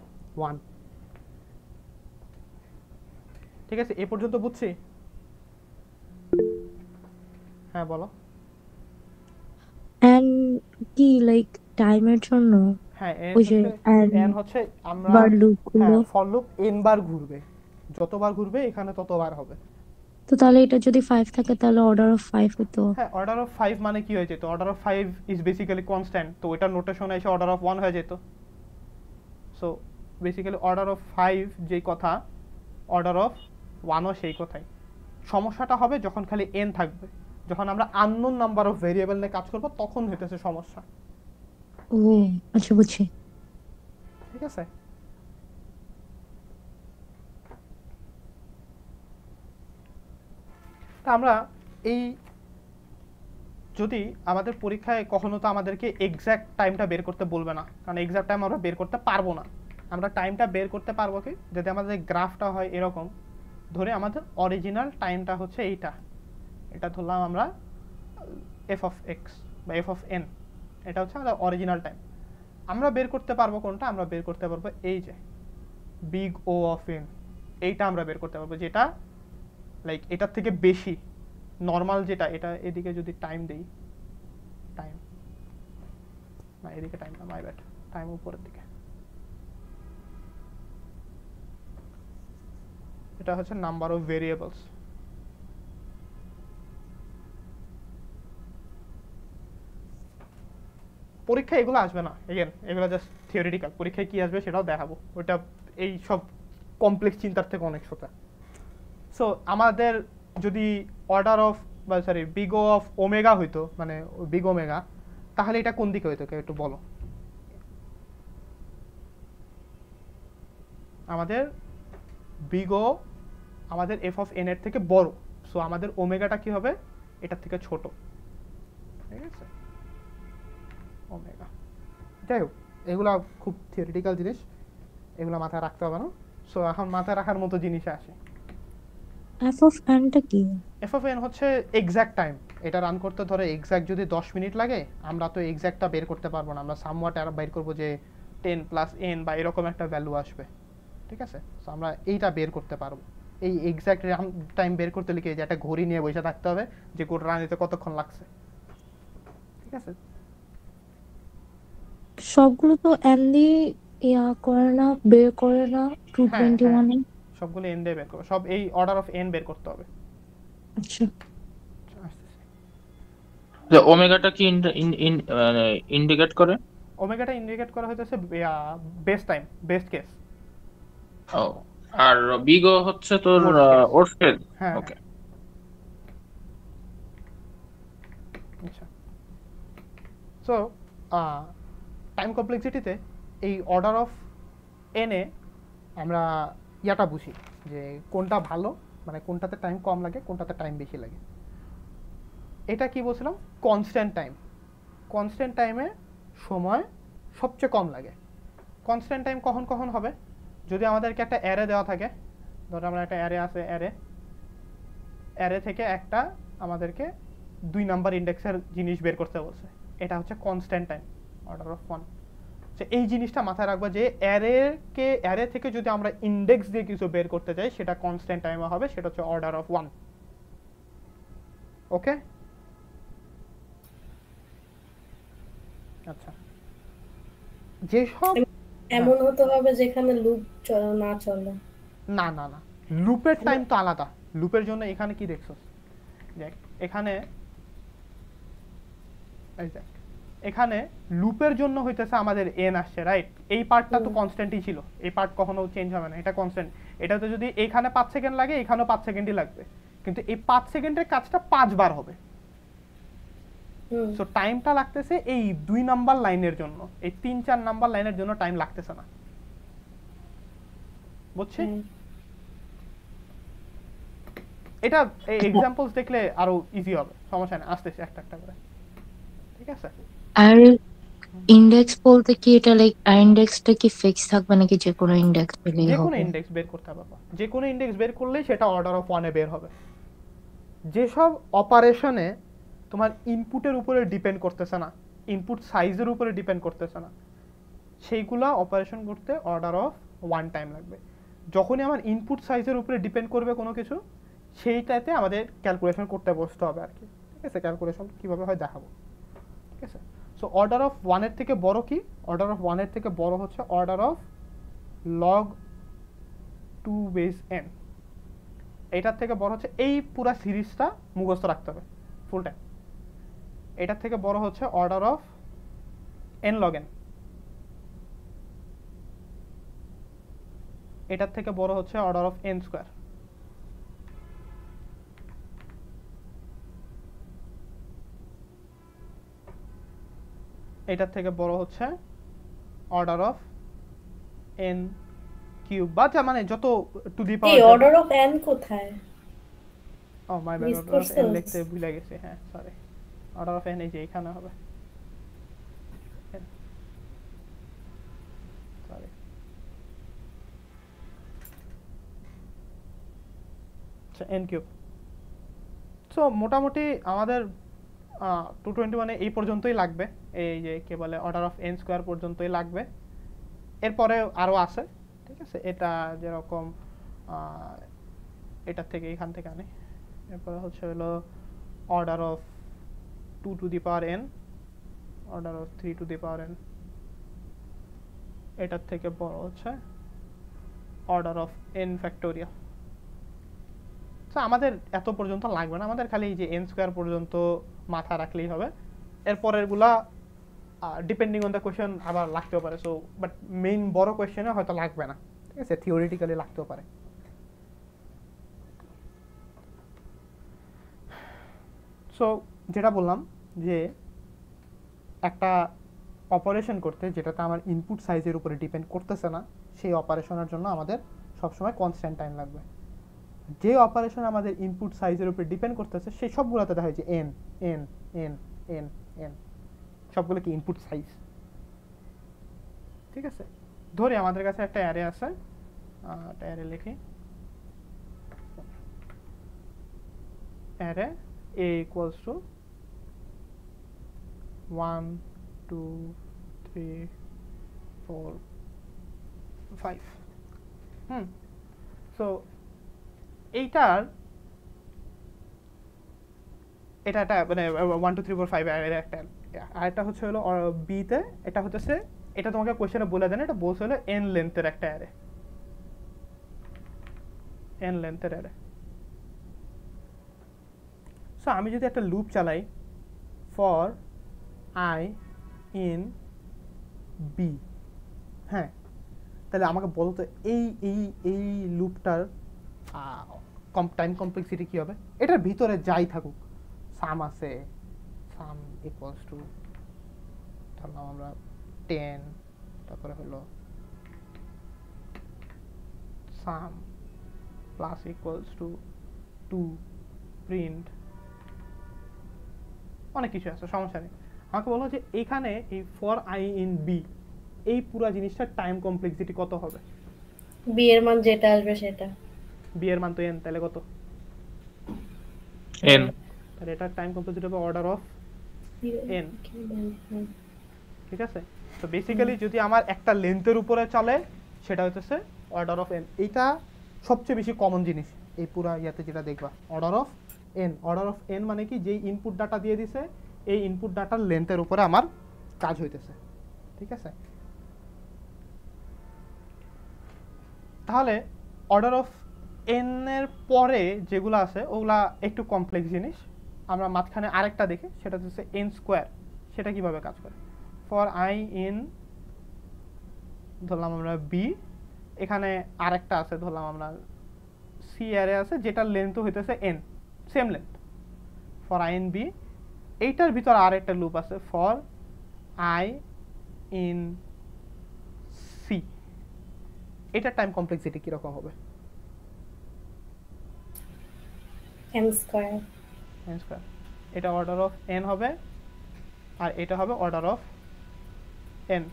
1। ঠিক আছে, এ পর্যন্ত বুঝছি? হ্যাঁ বলো। এন্ড কি লাইক টাইমের জন্য হ্যাঁ, ওই যে n হচ্ছে আমরা বার লুপ গুলো, ফর লুপ n বার ঘুরবে, যতবার ঘুরবে এখানে ততবার হবে। তো তাহলে এটা যদি 5 থাকে তাহলে অর্ডার অফ 5 হতো। হ্যাঁ, অর্ডার অফ 5 মানে কি হয়ে যেত? Order of 5 is basically constant, তো এটা নোটেশনে এসে অর্ডার অফ 1 হয়ে যেত। সো বেসিক্যালি অর্ডার অফ 5 যেই কথা, অর্ডার অফ 1ও সেই কথাই। সমস্যাটা হবে যখন খালি n থাকবে, যখন আমরা আননোন নাম্বার অফ ভেরিয়েবল নিয়ে কাজ করব তখন হইতেছে সমস্যা। ও আচ্ছা, বুঝছি। ঠিক আছে, তা আমরা এই যদি আমাদের পরীক্ষায় কখনো তো আমাদেরকে এক্স্যাক্ট টাইমটা বের করতে বলবে না, কারণ এক্স্যাক্ট টাইম আমরা বের করতে পারবো না। আমরা টাইমটা বের করতে পারবো কি, যদি আমাদের গ্রাফটা হয় এরকম, ধরে আমাদের অরিজিনাল টাইমটা হচ্ছে এইটা, এটা ধরলাম আমরা এফ অফ এক্স বা এফ অফ এন, এটা হচ্ছে আমাদের অরিজিনাল টাইম। আমরা বের করতে পারবো কোনটা? আমরা বের করতে পারবো এই যে বিগ ও অফ এন, এইটা আমরা বের করতে পারবো, যেটা লাইক এটার থেকে বেশি নর্মাল যেটা, এটা এদিকে যদি টাইম দেই, টাইম না এদিকে টাইম না, মাই ব্যাড, টাইম উপরের দিকে, এটা হচ্ছে নাম্বার অফ ভেরিয়েবলস। পরীক্ষায় এগুলো আসবে না, এগেন এগুলো জাস্ট থিওরিটিক্যাল, পরীক্ষায় কি আসবে সেটাও দেখাবো, ওইটা এই সব কমপ্লেক্স চিন্তার থেকে অনেক সোজা। সো আমাদের যদি অর্ডার অফ বা sorry big O of omega হইতো, মানে বিগ ওমেগা, তাহলে এটা কোন দিকে হইতো কেউ একটু বলো? আমাদের বিগ ও আমাদের এফ অফ এন এর থেকে বড়, সো আমাদের ওমেগাটা কি হবে? এটার থেকে ছোট। ঠিক আছে, ওমেগা। যাই হোক, এগুলা খুব থিওরিটিক্যাল জিনিস, এগুলো মাথায় রাখতে হবে না। সো এখন মাথায় রাখার মতো জিনিসে আসে। এফ অফ এনটা কি? এফ অফ এন হচ্ছে এক্স্যাক্ট টাইম, এটা রান করতে ধরে এক্স্যাক্ট যদি 10 মিনিট লাগে, আমরা তো এক্স্যাক্টটা বের করতে পারবো না, আমরা সামওয়াট আর বের করবো যে 10 প্লাস এন বা এরকম একটা ভ্যালু আসবে। ঠিক আছে, সো আমরা এইটা বের করতে পারবো। এই এক্স্যাক্ট টাইম বের করতে লিখে যে একটা ঘড়ি নিয়ে বসে থাকতে হবে যে কোড রান হতে কতক্ষণ লাগছে। ঠিক আছে, সবগুলো তো এন দিয়ে ইয়া করে না, বের করে না 221 এ? সবগুলো এন দিয়ে বের করবো, সব এই অর্ডার অফ এন বের করতে হবে। আচ্ছা, যে ওমেগাটা কি ইন্ডিকেট করে? ওমেগাটা ইন্ডিকেট করা হইতেছে বেস্ট টাইম, বেস্ট কেস। ও, আর বিগ ও হচ্ছে তোর ওর্স্ট কেস। হ্যাঁ, ওকে, আচ্ছা। সো টাইম কমপ্লেক্সিটিতে এই অর্ডার অফ এনে আমরা ইয়াটা বুঝি যে কোনটা ভালো, মানে কোনটাতে টাইম কম লাগে, কোনটাতে টাইম বেশি লাগে। এটা কি বলছিলাম, কনস্ট্যান্ট টাইম। কনস্ট্যান্ট টাইমে সময় সবচেয়ে কম লাগে। কনস্ট্যান্ট টাইম কখন কখন হবে, যদি আমাদেরকে একটা অ্যারে দেওয়া থাকে, ধরো আমরা একটা অ্যারে আছে, অ্যারে থেকে একটা আমাদেরকে 2 নাম্বার ইন্ডেক্সের জিনিস বের করতে বলছে, এটা হচ্ছে কনস্ট্যান্ট টাইম, অর্ডার অফ 1। এই জিনিসটা মাথায় রাখবো যে অ্যারে থেকে যদি আমরা ইন্ডেক্স দিয়ে কিছু বের করতে চাই সেটা কনস্ট্যান্ট টাইমে হবে, সেটা হচ্ছে অর্ডার অফ 1। ওকে, আচ্ছা। যেসব এমন হতে হবে যেখানে লুপ না চলে। না না না, লুপের টাইম তো আলাদা। লুপের জন্য এখানে কি দেখছো, দেখ এখানে, এই দেখ এখানে লুপের জন্য হইতেছে আমাদের এন আসছে, রাইট? এই পার্টটা তো কনস্ট্যান্টই ছিল, এই পার্ট কখনো চেঞ্জ হবে না, এটা কনস্ট্যান্ট। এটাতে যদি এখানে 5 সেকেন্ড লাগে, এখানেও 5 সেকেন্ডই লাগবে, কিন্তু এই 5 সেকেন্ডের কাজটা 5 বার হবে। সো টাইমটা লাগতেছে এই 2 নাম্বার লাইনের জন্য, এই 3-4 নাম্বার লাইনের জন্য টাইম লাগতেছে না, বুঝছি? এটা এক্সাম্পলস দেখলে আরো ইজি হবে, সমস্যা নেই, আসতেছে একটা একটা করে, ঠিক আছে? আর ইন্ডেক্স বলতে কি এটা লাইক ইন্ডেক্সটা কি ফিক্স থাকবে নাকি যে কোনো ইন্ডেক্স পেলেই হবে? যে কোনো ইন্ডেক্স বের করতে পারবা, যে কোনো ইন্ডেক্স বের করলেই সেটা অর্ডার অফ 1 এ বের হবে। যেসব অপারেশনে তোমার ইনপুটের উপরে ডিপেন্ড করতেছে না, ইনপুট সাইজের উপরে ডিপেন্ড করতেছে না, সেইগুলা অপারেশন করতে অর্ডার অফ 1 টাইম লাগবে। যখনই আমার ইনপুট সাইজের উপরে ডিপেন্ড করবে কোনো কিছু, সেইটাতে আমাদের ক্যালকুলেশন করতে বসতে হবে আর কি, ঠিক আছে? ক্যালকুলেশন কীভাবে হয় দেখাবো, ঠিক আছে? সো অর্ডার অফ 1 এর থেকে বড় কি? অর্ডার অফ 1 এর থেকে বড় হচ্ছে order of log 2 base n। এটার থেকে বড় হচ্ছে, এই পুরা সিরিজটা মুখস্থ রাখতে হবে ফুল টাইম। এটার থেকে বড় হচ্ছে order of n log n। এটার থেকে বড় হচ্ছে অর্ডার অফ n স্কয়ার। এটার থেকে বড় হচ্ছে অর্ডার অফ n কিউব, বা মানে যত টু দি পাওয়ার। এই অর্ডার অফ n কোথায়? Oh my bad, order of n লিখতে ভুলে গেছি, হ্যাঁ সরি। অর্ডার অফ n এই যে এখানে হবে, সরি। আচ্ছা, n কিউব। সো মোটামুটি আমাদের 221 এই পর্যন্তই লাগবে, এই যে কে বলে অর্ডার অফ n স্কয়ার পর্যন্তই লাগবে। এরপরে আরো আছে, ঠিক আছে? এটা যেরকম এটার থেকে এখান থেকে আনি। এরপরে হচ্ছে হলো order of 2 to the power n, order of 3 to the power n। এটার থেকে বড় হচ্ছে order of n factorial. So আমাদের এত পর্যন্ত লাগবে না, আমাদের খালি এই যে n স্কয়ার পর্যন্ত মাথা রাখলেই হবে। এরপরেরগুলা ডিপেন্ডিং অন দ্য কোয়েশ্চেন আবার লাগতেও পারে, সো বাট মেইন বড় কোয়েশ্চেনে হয়তো লাগবে না, ঠিক আছে? থিওরিটিক্যালি লাগতেও পারে। সো যেটা বললাম যে একটা অপারেশন করতে যেটাতে আমার ইনপুট সাইজের উপরে ডিপেন্ড করতেছে না, সেই অপারেশনের জন্য আমাদের সবসময় কনস্ট্যান্ট টাইম লাগবে। যে অপারেশন আমাদের ইনপুট সাইজের উপরে ডিপেন্ড করতেছে সেই সবগুলোতে দেখা যায় যে n n n n n, সবগুলো কি ইনপুট সাইজ, ঠিক আছে? ধরে আমাদের কাছে একটা অ্যারে আছে, একটা অ্যারে লিখি, array a equals to 1 2 3 4 5। So এইটার এটা একটা মানে 1 2 3 4 5 এর একটা, আরেকটা হচ্ছে হলো বি তে, এটা হচ্ছে, এটা তোমাকে কোশ্চেনে বলে দেন, এটা বলছে হলো n লেন্থের একটা অ্যারে, n লেন্থের অ্যারে। সো আমি যদি একটা লুপ চালাই ফর i in b, হ্যাঁ, তাহলে আমাকে বলো তো এই এই এই লুপটার টাইম কমপ্লেক্সিটি কি হবে? এটার ভিতরে যাই থাকুক, সাম আছে, সাম ইকুয়ালস টু ধরলাম আমরা 10, তারপরে হলো sum plus equals to 2 print, অনেক কিছু আছে, সমস্যা নেই। আমাকে বলো যে এখানে এই for I in b এই পুরো জিনিসটা টাইম কমপ্লেক্সিটি কত হবে? বি এর মান যেটা আসবে সেটা। b এর মান তো n, তাহলে কত? n তাহলে এটা টাইম কমপ্লেক্সিটি হবে অর্ডার অফ n, ঠিক আছে? তো বেসিক্যালি যদি আমার একটা লেন্থের উপরে চলে সেটা হচ্ছে অর্ডার অফ n। এইটা সবচেয়ে বেশি কমন জিনিস এই পুরো ইয়াতে যেটা দেখবা, order of n। Order of n মানে কি, যেই ইনপুট ডাটা দিয়ে দিছে এই ইনপুট ডাটার লেন্থের উপরে আমার কাজ হইতেছে, ঠিক আছে? তাহলে অর্ডার অফ n এর পরে যেগুলো আছে ওগুলা একটু কমপ্লেক্স জিনিস। আমরা মাঝখানে আরেকটা দেখি, সেটা হচ্ছে n স্কোয়ার। সেটা কিভাবে কাজ করে? ফর i in ধরলাম আমরা b, এখানে আরেকটা আছে ধরলাম আমরা c অ্যারে আছে যেটার লেন্থ হইতেছে n, same length for i in b। এইটার ভিতর আরেকটা লুপ আছে ফর i in c। এটার টাইম কমপ্লেক্সিটি কিরকম হবে? n square. n square. এটা অর্ডার অফ n হবে আর এটা হবে অর্ডার অফ n,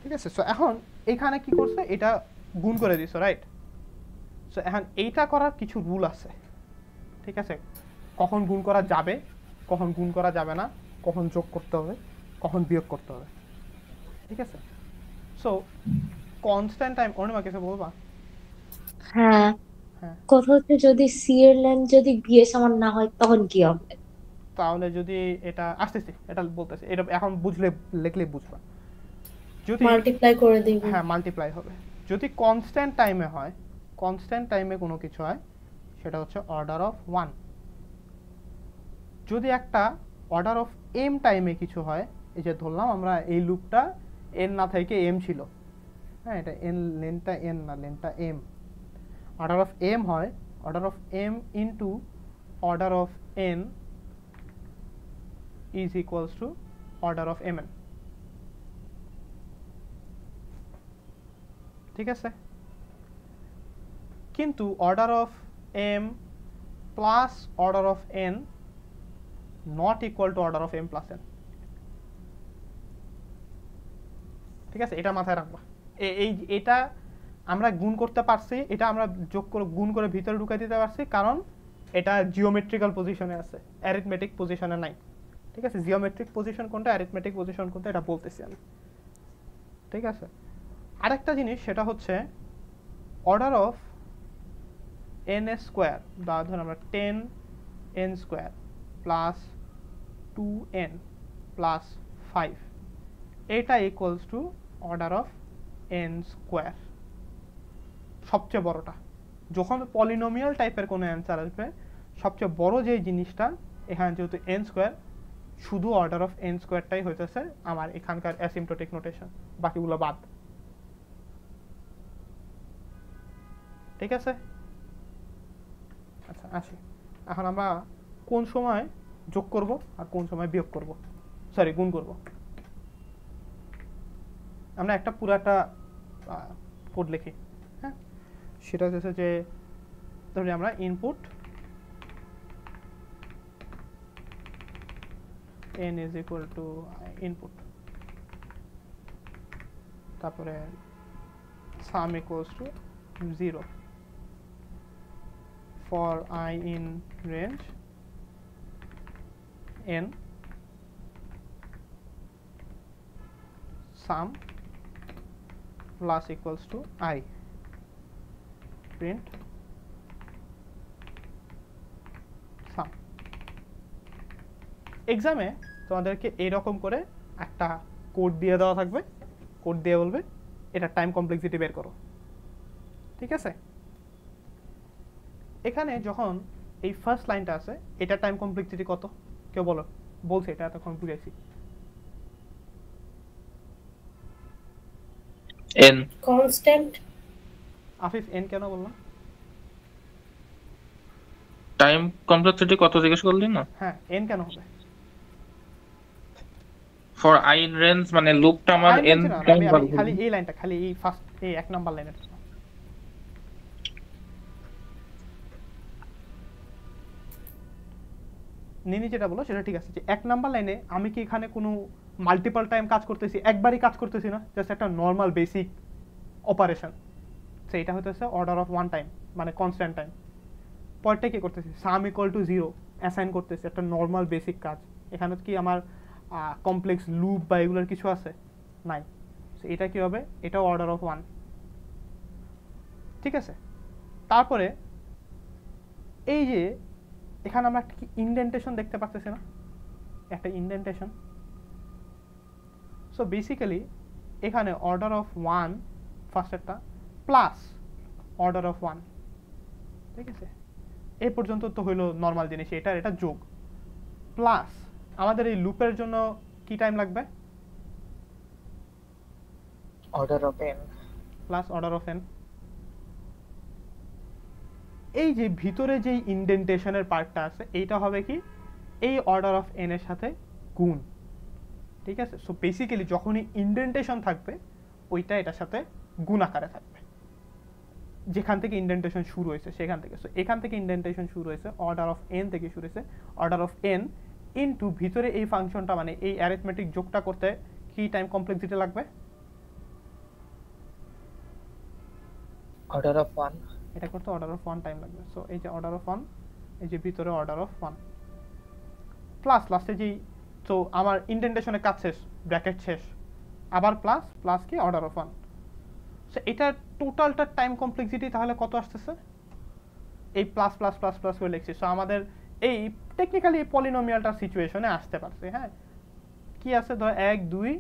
ঠিক আছে? সো এখন এখানে কি করছে, এটা গুণ করে দিছো, রাইট? সো এখন এইটা করার কিছু রুল আছে, ঠিক আছে? কখন গুণ করা যাবে, কখন গুণ করা যাবে না, কখন যোগ করতে হবে, কখন বিয়োগ করতে হবে, ঠিক আছে? সো কনস্ট্যান্ট টাইম, অনিমা কিছু বলবা? হ্যাঁ, হ্যাঁ, কথা হচ্ছে যদি সি এর লেন্থ যদি বি এর সমান না হয় তখন কি হবে? তাহলে যদি এটা আসতেছি, এটা বলতেছি, এটা এখন বুঝলে লিখলে বুঝবা। যদি মাল্টিপ্লাই করে দিই। হ্যাঁ মাল্টিপ্লাই হবে। যদি কনস্ট্যান্ট টাইমে হয়, কনস্ট্যান্ট টাইমে কোনো কিছু হয় সেটা হচ্ছে অর্ডার অফ 1। যদি একটা অর্ডার অফ m টাইমে কিছু হয়, এই যে ধরলাম আমরা এই লুপটা n না থেকে m ছিল, হ্যাঁ এটা n, লেন্থটা n না, লেন্থটা m। অর্ডার অফ m হয় order of m into order of n is equals to order of mn, ঠিক আছে? কিন্তু order of m plus order of n not equal to order of m plus n, ঠিক আছে? এটা মাথায় রাখবা। এই এটা আমরা গুণ করতে পারছি, এটা আমরা যোগ করে গুণ করে ভিতরে ঢুকাই দিতে পারছি, কারণ এটা জিওমেট্রিক্যাল পজিশনে আছে, অ্যারিথমেটিক পজিশনে নাই, ঠিক আছে? জিওমেট্রিক পজিশন কোনটা, অ্যারিথমেটিক পজিশন কোনটা, এটা বলতেছি আমি, ঠিক আছে? আরেকটা জিনিস সেটা হচ্ছে অর্ডার অফ n স্কোয়ার, বা ধরুন আমরা 10n square plus 2n plus 5, এটা equals to order of n square. সবচেয়ে বড়টা, যখন পলিনোমিয়াল টাইপের কোনো অ্যান্সার আসবে, সবচেয়ে বড় যে জিনিসটা এখানে যেহেতু n স্কোয়ার, শুধু অর্ডার অফ n স্কোয়ারটাই হইতেছে আমার এখানকার অ্যাসিম্পটোটিক নোটেশন, বাকিগুলো বাদ, ঠিক আছে? আচ্ছা আসি, এখন আমরা কোন সময় যোগ করব আর কোন সময় বিয়োগ করব, সরি গুণ করব। আমরা একটা পুরাটা কোড লিখি, হ্যাঁ? সেটা হচ্ছে যে ধরি আমরা input n is equal to input, তারপরে sum equals to 0 for I in range n, sum plus equals to I, print sum। এক্সামে তোমাদেরকে এইরকম করে একটা কোড দিয়ে দেওয়া থাকবে, কোড দিয়ে বলবে এটা টাইম কমপ্লেক্সিটি বের করো, ঠিক আছে? এখানে যখন এই ফার্স্ট লাইনটা আছে, এটা টাইম কমপ্লেক্সিটি কত কেউ বলো? বলছে এটা এতক্ষণ বুঝাইছি। n constant. আফিফ n কেন বললাম? টাইম কমপ্লেক্সিটি কত জিজ্ঞেস করলি না? হ্যাঁ n কেন হবে? ফর আই ইন রেঞ্জ মানে লুপটা আমার আমি এন বলছি না, টাইম আমি বার খালি এই লাইনটা, খালি এই ফার্স্ট এই 1 নাম্বার লাইনের নিনি যেটা বলো সেটা ঠিক আছে, যে 1 নাম্বার লাইনে আমি কি এখানে কোনো মাল্টিপল টাইম কাজ করতেছি, একবারই কাজ করতেছি না, জাস্ট একটা নর্মাল বেসিক অপারেশন, সো এটা হতেছে অর্ডার অফ 1 টাইম মানে কনস্ট্যান্ট টাইম। পরটা কি করতেছি, সাম ইকুয়াল টু 0 অ্যাসাইন করতেছি, একটা নর্মাল বেসিক কাজ। এখানে কি আমার কমপ্লেক্স লুপ বা এগুলোর কিছু আছে? নাই। সো এটা কি হবে, এটাও অর্ডার অফ 1, ঠিক আছে। তারপরে এই যে এখানে আমরা একটা কি ইনডেন্টেশন দেখতে পাচ্ছি না, একটা ইনডেন্টেশন। সো বেসিক্যালি এখানে অর্ডার অফ 1 ফার্স্টেরটা প্লাস অর্ডার অফ 1, ঠিক আছে। এই পর্যন্ত তো হইলো নর্মাল জিনিস, এটা যোগ প্লাস আমাদের এই লুপের জন্য কি টাইম লাগবে, order of N plus order of n। এই যে ভিতরে যেই ইনডেন্টেশনের পার্টটা আছে এইটা হবে কি এই অর্ডার অফ n এর সাথে গুণ, ঠিক আছে। সো বেসিক্যালি যখনই ইনডেন্টেশন থাকবে ওইটা এটার সাথে গুণ আকারে থাকবে, যেখান থেকে ইনডেন্টেশন শুরু হয়েছে সেখান থেকে। সো এখান থেকে ইনডেন্টেশন শুরু হয়েছে, অর্ডার অফ n থেকে শুরু হয়েছে, অর্ডার অফ n ইনটু ভিতরে এই ফাংশনটা মানে এই অ্যারিথমেটিক যোগটা করতে কি টাইম কমপ্লেক্সিটি লাগবে, অর্ডার অফ 1 এটা করতে অর্ডার অফ 1 টাইম লাগবে। সো এই যে অর্ডার অফ 1, এই যে ভিতরে অর্ডার অফ 1 প্লাস লাস্টে যেই, সো আমার ইনডেন্টেশনের কাজ শেষ, ব্র্যাকেট শেষ, আবার প্লাস প্লাস কি অর্ডার অফ 1। সো এটা টোটালটা টাইম কমপ্লেক্সিটি তাহলে কত আসতেছে, এই প্লাস প্লাস প্লাস প্লাস করে লিখছি। সো আমাদের এই টেকনিক্যালি এই পলিনোমিয়ালটার সিচুয়েশনে আসতে পারছে, হ্যাঁ। কি আছে ধর 1 2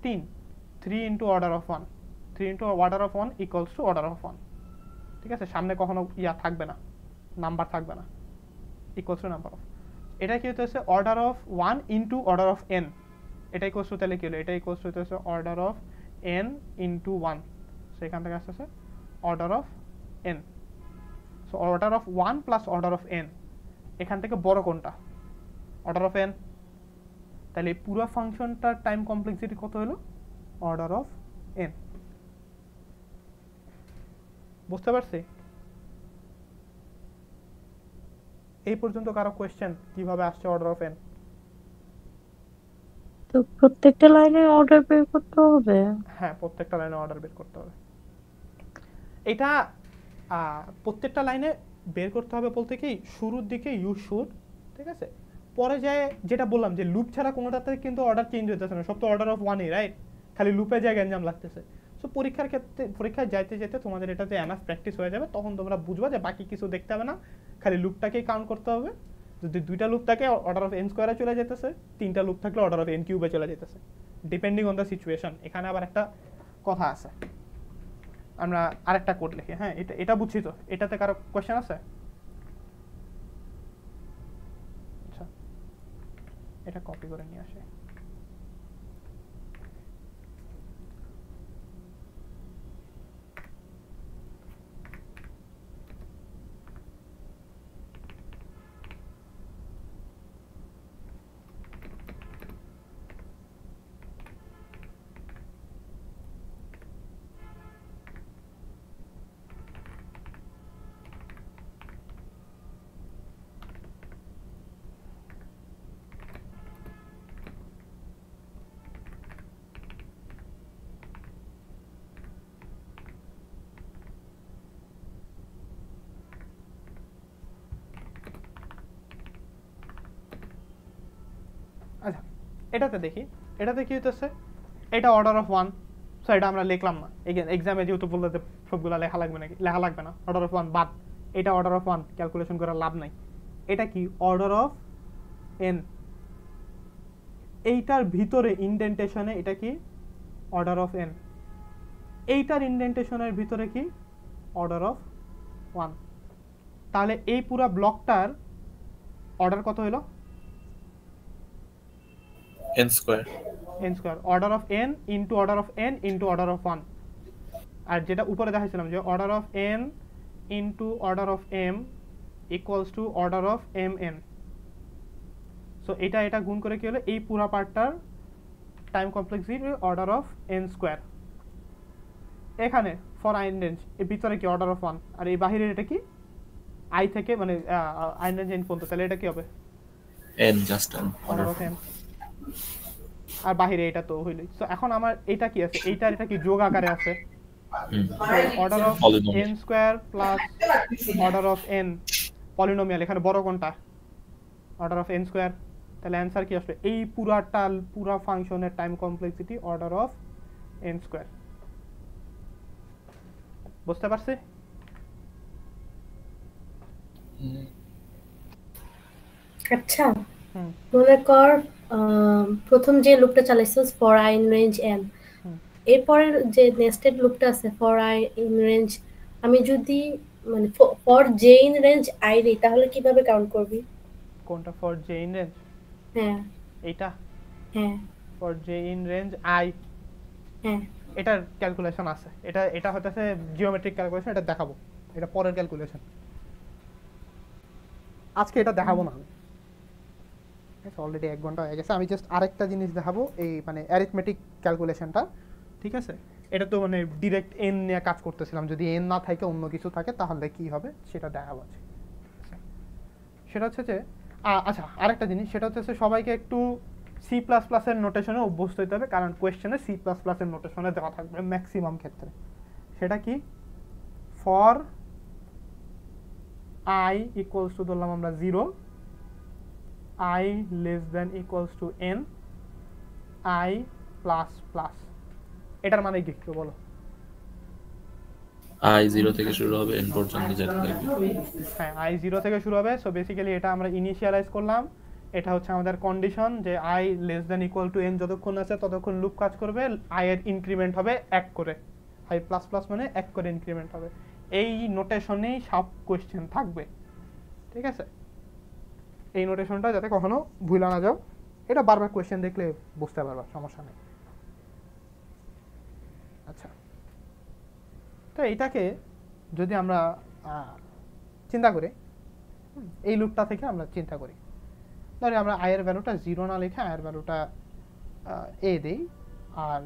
3, 3 into order of 1, 3 into order of 1 equals to order of 1, ঠিক আছে। সামনে কখনো ইয়া থাকবে না, নাম্বার থাকবে না, ইকুয়ালস টু নাম্বার অফ, এটা কি হতেছে order of 1 into order of n, এটা ইকুয়ালস টু তাহলে কি হলো, এটা ইকুয়ালস টু হতেছে order of n into 1, so এখান থেকে আসতেছে order of n। So order of 1 plus order of n, এখান থেকে বড় কোনটা, অর্ডার অফ n, তাহলে এই পুরো ফাংশনটার টাইম কমপ্লেক্সিটি কত হলো, অর্ডার অফ n। বুঝতে পারছি? এই পর্যন্ত কারো কোয়েশ্চেন কিভাবে আসছে অর্ডার অফ n? তো প্রত্যেকটা লাইনে অর্ডার বের করতে হবে? হ্যাঁ, প্রত্যেকটা লাইনে অর্ডার বের করতে হবে। এটা প্রত্যেকটা লাইনে বের করতে হবে বলতে কি শুরুর দিকে ইউ শুড, ঠিক আছে। পরে যায় যেটা বললাম যে লুপ ছাড়া কোনোটাতে কিন্তু অর্ডার চেঞ্জ হতেছে না, সব তো অর্ডার অফ 1ই, রাইট। খালি লুপে যায় গ্যাঞ্জাম লাগতেছে। সো পরীক্ষার ক্ষেত্রে পরীক্ষায় যাইতে যেতে তোমাদের এটাতে এনাফ প্র্যাকটিস হয়ে যাবে, তখন তোমরা বুঝবা যে বাকি কিছু দেখতে হবে না, খালি লুপটাকেই কাউন্ট করতে হবে। যদি 2টা লুপ থাকে অর্ডার অফ n স্কোয়ারে চলে যেতেছে, 3টা লুপ থাকলে অর্ডার অফ n কিউবে চলে যেতেছে, ডিপেন্ডিং অন দ্য সিচুয়েশন। এখানে আবার একটা কথা আছে, আমরা আরেকটা কোড লিখি, হ্যাঁ। এটা বুঝছি তো, এটাতে কারো কোয়েশ্চেন আছে? আচ্ছা, এটা কপি করে নিয়ে আসে। আচ্ছা, এটাতে দেখি, এটাতে কি হইতেছে, এটা অর্ডার অফ 1, সো এটা আমরা লিখলাম না, এক্সামে যেহেতু বললে যে সবগুলো লেখা লাগবে নাকি, লেখা লাগবে না, অর্ডার অফ 1 বাদ, এটা অর্ডার অফ 1 ক্যালকুলেশন করার লাভ নাই। এটা কি অর্ডার অফ n, এইটার ভিতরে ইনডেন্টেশনে এটা কি অর্ডার অফ n, এইটার ইনডেন্টেশনের ভিতরে কি অর্ডার অফ 1। তাহলে এই পুরো ব্লকটার অর্ডার কত হলো, n square, n square, order of n into order of n into order of 1। আর যেটা উপরে দেখাইছিলাম যে order of n into order of m equals to order of mn। So এটা গুণ করে কি হলো, এই পুরো পার্টটার time complexity order of n square. এখানে ফর আইন রেঞ্জ এর ভিতরে কি অর্ডার অফ 1, আর এই বাহিরের এটা কি আই থেকে মানে আইন রেঞ্জ n পর্যন্ত, তাহলে এটা কি হবে n just n order of n, আর বাহিরে এটা তো হইলই। সো এখন আমার এটা কি আছে, এইটা এটা কি যোগ আকারে আছে, order of Polynomial. n square plus order of n polynomial. এখানে বড় কোনটা, অর্ডার অফ n স্কোয়ার। তাহলে অ্যান্সার কি আসবে, এই পুরা ফাংশনের time complexity order of n square. বুঝতে পারছি? আচ্ছা হুম। মনে কর প্রথম যে লুপটা চালাইছিস for i in range n, এরপরের যে নেস্টেড লুপটা আছে ফর আই ইন রেঞ্জ, আমি যদি মানে for J in range I রে, তাহলে কিভাবে কাউন্ট করবি? কোনটা ফর জে ইন রেঞ্জ? হ্যাঁ এইটা হ্যাঁ for J in range I, হ্যাঁ এটার ক্যালকুলেশন আছে। এটা হতেছে জিওমেট্রিক ক্যালকুলেশন, এটা দেখাবো, এটা পরের ক্যালকুলেশন, আজকে এটা দেখাবো না। অলরেডি 1 ঘন্টা হয়ে গেছে, আমি জাস্ট আরেকটা জিনিস দেখাবো, এই মানে অ্যারিথমেটিক ক্যালকুলেশনটা, ঠিক আছে? এটা তো মানে ডিরেক্ট এন নিয়ে কাজ করতেছিলাম, যদি এন না থাকে অন্য কিছু থাকে তাহলে কি হবে সেটা দেখাবো আছে। সেটা হচ্ছে যে আচ্ছা আরেকটা জিনিস, সেটা হচ্ছে সবাইকে একটু সি প্লাস প্লাসের নোটেশনে অভ্যস্ত হতে হবে, কারণ কোয়েশ্চেনে সি প্লাস প্লাসের নোটেশনে দেওয়া থাকবে ম্যাক্সিমাম ক্ষেত্রে। সেটা কি, ফর আই ইকুয়ালস টু ধরলাম আমরা 0, i less than equals to n, i plus plus, এটার মানে কি একটু বলো? i 0 থেকে শুরু হবে n পর্যন্ত যেতে থাকবে। হ্যাঁ, i 0 থেকে শুরু হবে। সো বেসিক্যালি এটা আমরা ইনিশিয়ালাইজ করলাম, এটা হচ্ছে আমাদের কন্ডিশন যে i less than equal to n যতক্ষণ আছে ততক্ষণ লুপ কাজ করবে, i এর ইনক্রিমেন্ট হবে 1 করে, i প্লাস প্লাস মানে 1 করে ইনক্রিমেন্ট হবে। এই নোটেশনেই সব কোয়েশ্চেন থাকবে, ঠিক আছে? এই নোটেশনটা যাতে কখনো ভুলা না যাও, এটা বারবার কোয়েশ্চেন দেখলে বুঝতে পারবা, সমস্যা নেই। আচ্ছা, তো এইটাকে যদি আমরা চিন্তা করি, এই লুপটা থেকে আমরা চিন্তা করি, ধরে আমরা আয়ের ভ্যালুটা 0 না লিখে আয়ের ভ্যালুটা এ দিই, আর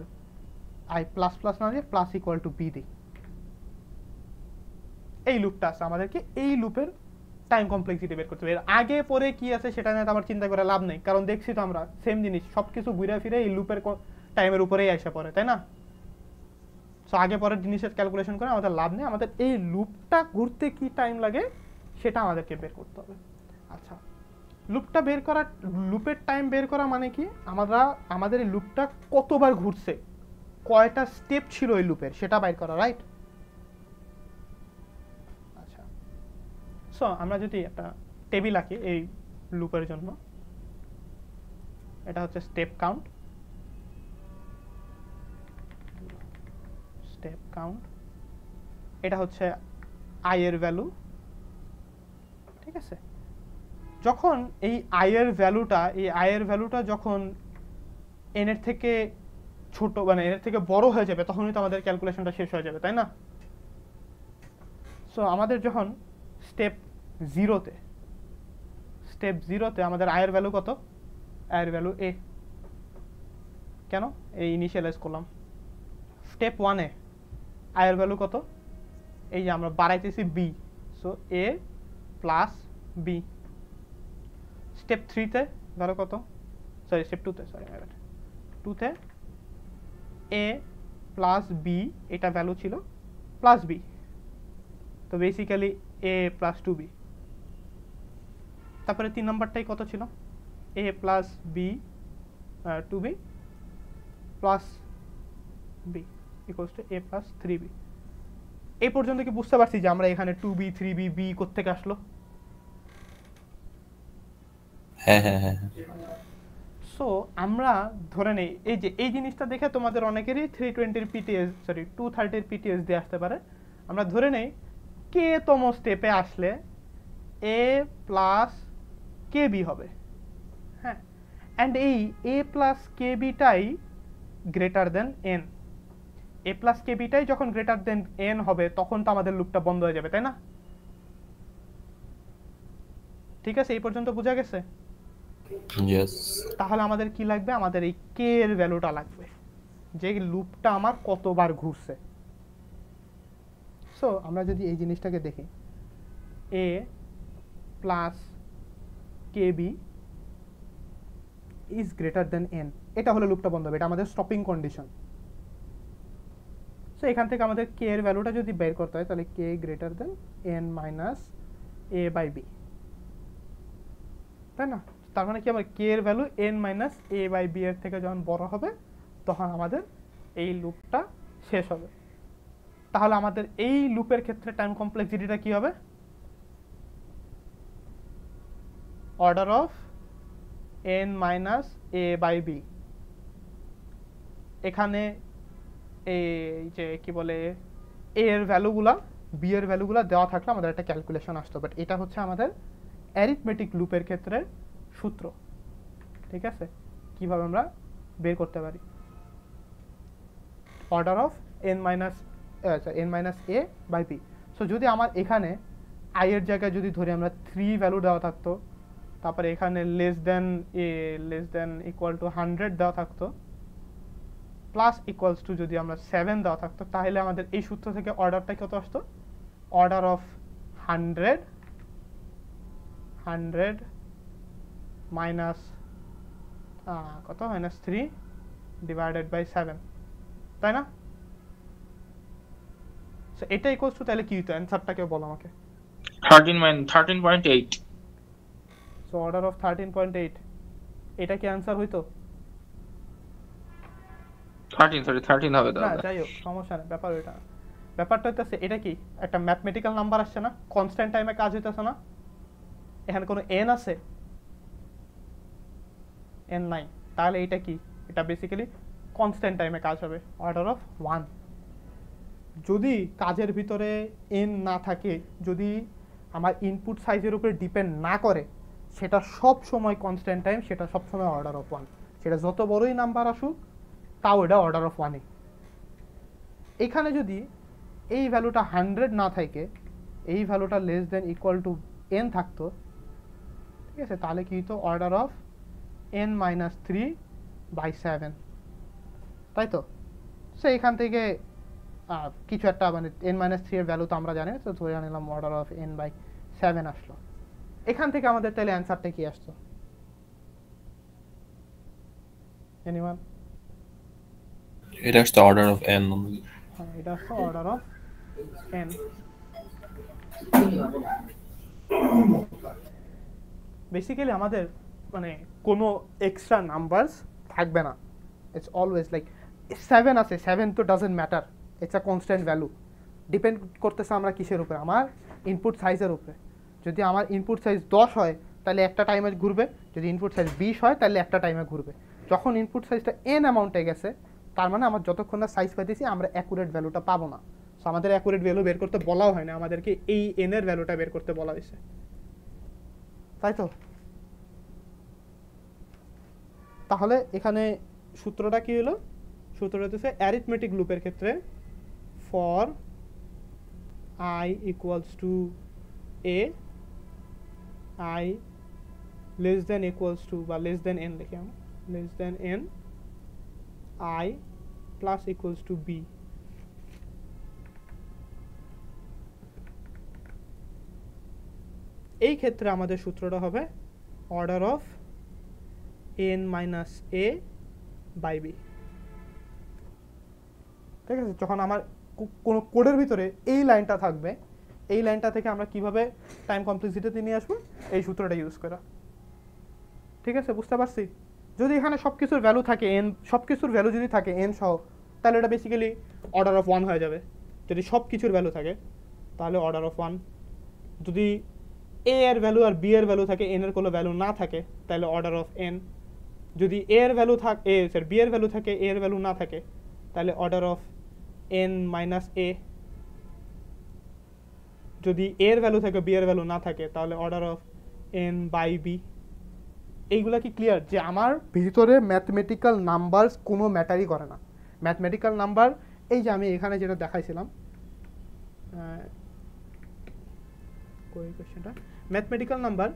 আই প্লাস প্লাস না দিয়ে প্লাস ইকুয়াল টু বি দিই। এই লুপটা আছে, আমাদেরকে এই লুপের টাইম কমপ্লেক্সিটি বের করতে হবে। এর আগে পরে কি আছে সেটা নিয়ে আমার চিন্তা করে লাভ নেই, কারণ দেখছি তো আমরা সেম জিনিস, সবকিছু ঘুরে ফিরে এই লুপের টাইমের উপরেই আসে পড়ে, তাই না? সো আগে পরের জিনিসের ক্যালকুলেশন করে আমাদের লাভ নেই, আমাদের এই লুপটা ঘুরতে কি টাইম লাগে সেটা আমাদেরকে বের করতে হবে। আচ্ছা, লুপটা বের করা, লুপের টাইম বের করা মানে কি, আমাদের এই লুপটা কতবার ঘুরছে, কয়টা স্টেপ ছিল এই লুপের সেটা বের করা, রাইট? আচ্ছা, সো আমরা যদি একটা টেবিল আঁকি এই লুপের জন্য, এটা হচ্ছে স্টেপ কাউন্ট, এটা হচ্ছে আই এর ভ্যালু, ঠিক আছে? যখন এই আই এর ভ্যালুটা যখন এন এর থেকে ছোট মানে এর থেকে বড় হয়ে যাবে তখনই তো আমাদের ক্যালকুলেশনটা শেষ হয়ে যাবে, তাই না? সো আমাদের যখন স্টেপ জিরোতে আমাদের আয়ের ভ্যালু কত, আয়ের ভ্যালু এ, কেন এই ইনিশিয়ালাইজ করলাম। স্টেপ 1-এ আয়ের ভ্যালু কত, এই যে আমরা বাড়াইতেছি b, so a plus b. Step 3-তে ভ্যালু কত, সরি স্টেপ 2-তে, টুতে এ প্লাস বি, এটা ভ্যালু ছিল প্লাস বি, তো বেসিক্যালি এ প্লাস 2b। তারপরে 3 নম্বরটাই কত ছিল, a plus b 2b plus b equals to a plus 3b। এই পর্যন্ত কি বুঝতে পারছি যে আমরা এখানে 2b 3b b কোত্থেকে আসলো? হ্যাঁ হ্যাঁ হ্যাঁ। সো আমরা ধরে নেই এই যে এই জিনিসটা দেখে তোমাদের অনেকেরই 320 পিটিএস সরি 230 পিটিএস দিয়ে আসতে পারে। আমরা ধরে নেই কে তম স্টেপে আসলে এ প্লাস কে বি হবে, হ্যাঁ, অ্যান্ড এই এ প্লাস কে বিটাই গ্রেটার দেন এন। এ প্লাস কে বিটাই যখন গ্রেটার দেন এন হবে তখন তো আমাদের লুপটা বন্ধ হয়ে যাবে, তাই না? ঠিক আছে, এই পর্যন্ত বোঝা গেছে? ইয়েস। তাহলে আমাদের কি লাগবে, আমাদের এই কে এর ভ্যালুটা লাগবে, যে লুপটা আমার কতবার ঘুরছে। সো আমরা যদি এই জিনিসটাকে দেখি, a plus k b is greater than n, এটা হলে লুপটা বন্ধ হবে, এটা আমাদের স্টপিং কন্ডিশন। সো এখান থেকে আমাদের কে এর ভ্যালুটা যদি বের করতে হয়, তাহলে কে greater than N minus A by B, তাই না? তার মানে কি, আমার কে এর value N minus A by B এর থেকে যখন বড় হবে, তখন আমাদের এই লুপটা শেষ হবে। তাহলে আমাদের এই লুপের ক্ষেত্রে টাইম কমপ্লেক্সিটিটা কি হবে, order of N minus A by B. এখানে এই যে কি বলে, এ এর ভ্যালুগুলা বি এর ভ্যালুগুলা দেওয়া থাকলে আমাদের একটা ক্যালকুলেশন আসতো, বাট এটা হচ্ছে আমাদের অ্যারিথমেটিক লুপের ক্ষেত্রে সূত্র। ঠিক আছে, কিভাবে আমরা বের করতে পারি, order of N minus A by B. So যদি আমার এখানে আই এর জায়গায় যদি ধরি আমরা 3 ভ্যালু দেওয়া থাকতো, তারপরে এখানে লেস দেন ইকুয়াল টু 100 দেওয়া থাকতো, প্লাস ইকুয়ালস টু যদি আমরা 7 দেওয়া থাকতো, তাহলে আমাদের এই সূত্র থেকে অর্ডারটা কত আসতো, অর্ডার অফ 100 মাইনাস কত, -3 ডিভাইডেড বাই 7, তাই না? সো এটা ইকুয়ালস টু, তাহলে কি হতো, অ্যানসারটা কেউ বলো আমাকে। 13.8। সো অর্ডার অফ 13.8, এটা কি অ্যানসার হইতো? 13 হবে না, তাহলে। যাই হোক, সমস্যা নেই, ব্যাপার ওইটা না। ব্যাপারটা হইতেছে এটা কি একটা ম্যাথমেটিক্যাল নাম্বার আসছে না, কনস্ট্যান্ট টাইমে কাজ হইতেছে না, এখানে কোনো এন আছে, এন নাই, তাহলে এটা কি, এটা বেসিক্যালি কনস্ট্যান্ট টাইমে কাজ হবে, অর্ডার অফ 1। যদি কাজের ভিতরে এন না থাকে, যদি আমার ইনপুট সাইজের উপরে ডিপেন্ড না করে, সেটা সব সময় কনস্ট্যান্ট টাইম, সেটা সব সময় অর্ডার অফ 1। সেটা যত বড়ই নাম্বার আসুক, তাও এটা অর্ডার অফ 1। এখানে যদি এই ভ্যালুটা 100 না থাকে, এই ভ্যালুটা less than equal to N থাকতো, ঠিক আছে, তাহলে কি হতো, অর্ডার অফ n মাইনাস 3/7, তাই তো? সো এখান থেকে কিছু একটা মানে n মাইনাস 3 এর ভ্যালু তো আমরা জানি, তো ধরে নিলাম অর্ডার অফ n/7 আসলো। এখান থেকে আমাদের তাহলে অ্যান্সারটা কি আসতো, এনিওয়ান? এটা হচ্ছে অর্ডার অফ এন। হ্যাঁ, এটা হচ্ছে অর্ডার অফ n। বেসিক্যালি আমাদের মানে কোনো এক্সট্রা নাম্বারস থাকবে না, ইটস অলওয়েজ লাইক 7 আছে, 7 তো doesn't matter, it's a constant value. Depend করতেছে আমরা কিসের উপরে, আমার ইনপুট সাইজের উপরে। যদি আমার ইনপুট সাইজ 10 হয়, তাহলে একটা টাইমে ঘুরবে, যদি ইনপুট সাইজ 20 হয়, তাহলে একটা টাইমে ঘুরবে। যখন ইনপুট সাইজটা n অ্যামাউন্টে গেছে, তার মানে আমার যতক্ষণ না সাইজ পাইতেছি, আমরা অ্যাকুরেট ভ্যালুটা পাবো না। সো আমাদের অ্যাকুরেট ভ্যালু বের করতে বলাও হয় না, আমাদেরকে এই n এর ভ্যালুটা বের করতে বলা হয়েছে, তাই তো? তাহলে এখানে সূত্রটা কি হলো, সূত্রটা হচ্ছে অ্যারিথমেটিক লুপের ক্ষেত্রে for i equals to a, i less than equals to বা লেস দেন n লিখে আমরা, less than n, i plus equals to b। এই ক্ষেত্রে আমাদের সূত্রটা হবে order of n minus a by b। ঠিক আছে, যখন আমার কোনো কোডের ভিতরে এই লাইনটা থাকবে, এই লাইনটা থেকে আমরা কিভাবে টাইম কমপ্লেক্সিটিতে নিয়ে আসবো, এই সূত্রটা ইউজ করা। ঠিক আছে, বুঝতে পারছি? যদি এখানে সব কিছুর ভ্যালু থাকে n, সব কিছুর ভ্যালু যদি থাকে n সহ, তাহলে এটা বেসিক্যালি অর্ডার অফ 1 হয়ে যাবে। যদি সব কিছুর ভ্যালু থাকে, তাহলে অর্ডার অফ 1। যদি a এর ভ্যালু আর b এর ভ্যালু থাকে, n এর কোনো ভ্যালু না থাকে, তাহলে অর্ডার অফ n। যদি a এর ভ্যালু থাকে, b এর ভ্যালু থাকে, a এর ভ্যালু না থাকে, তাহলে order of n minus a। যদি a এর ভ্যালু থাকে, b এর ভ্যালু না থাকে, তাহলে order of n by b। এইগুলা কি ক্লিয়ার, যে আমার ভিতরে ম্যাথমেটিক্যাল নাম্বারস কোনো ম্যাটারই করে না। ম্যাথমেটিক্যাল নাম্বার, এই যে আমি এখানে যেটা দেখাইছিলাম, কোয়েশ্চেনটা ম্যাথমেটিক্যাল নাম্বার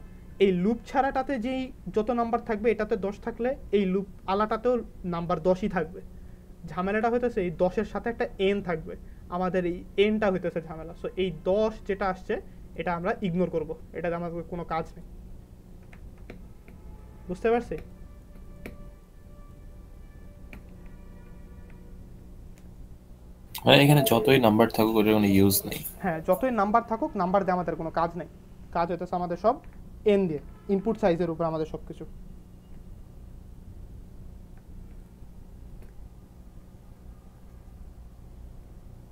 এই লুপ ছাড়াটাতে যেই যত নাম্বার থাকবে এটাতে 10 থাকলে এই লুপ আলাটাতেও নাম্বার 10ই থাকবে। ঝামেলাটা হইতেছে এই 10-এর সাথে একটা এন থাকবে, আমাদের এই এনটা হইতেছে ঝামেলা। সো এই 10 যেটা আসছে এটা আমরা ইগনোর করব, এটাতে আমাদের কোনো কাজ নেই। বুঝতে পারছি? মানে এখানে যতই নাম্বার থাকুক ওটার কোনো ইউজ নেই। হ্যাঁ, যতই নাম্বার থাকুক নাম্বার দিয়ে আমাদের কোনো কাজ নেই, কাজ হইতেছে আমাদের সব এন দিয়ে, ইনপুট সাইজের উপর আমাদের সব কিছু।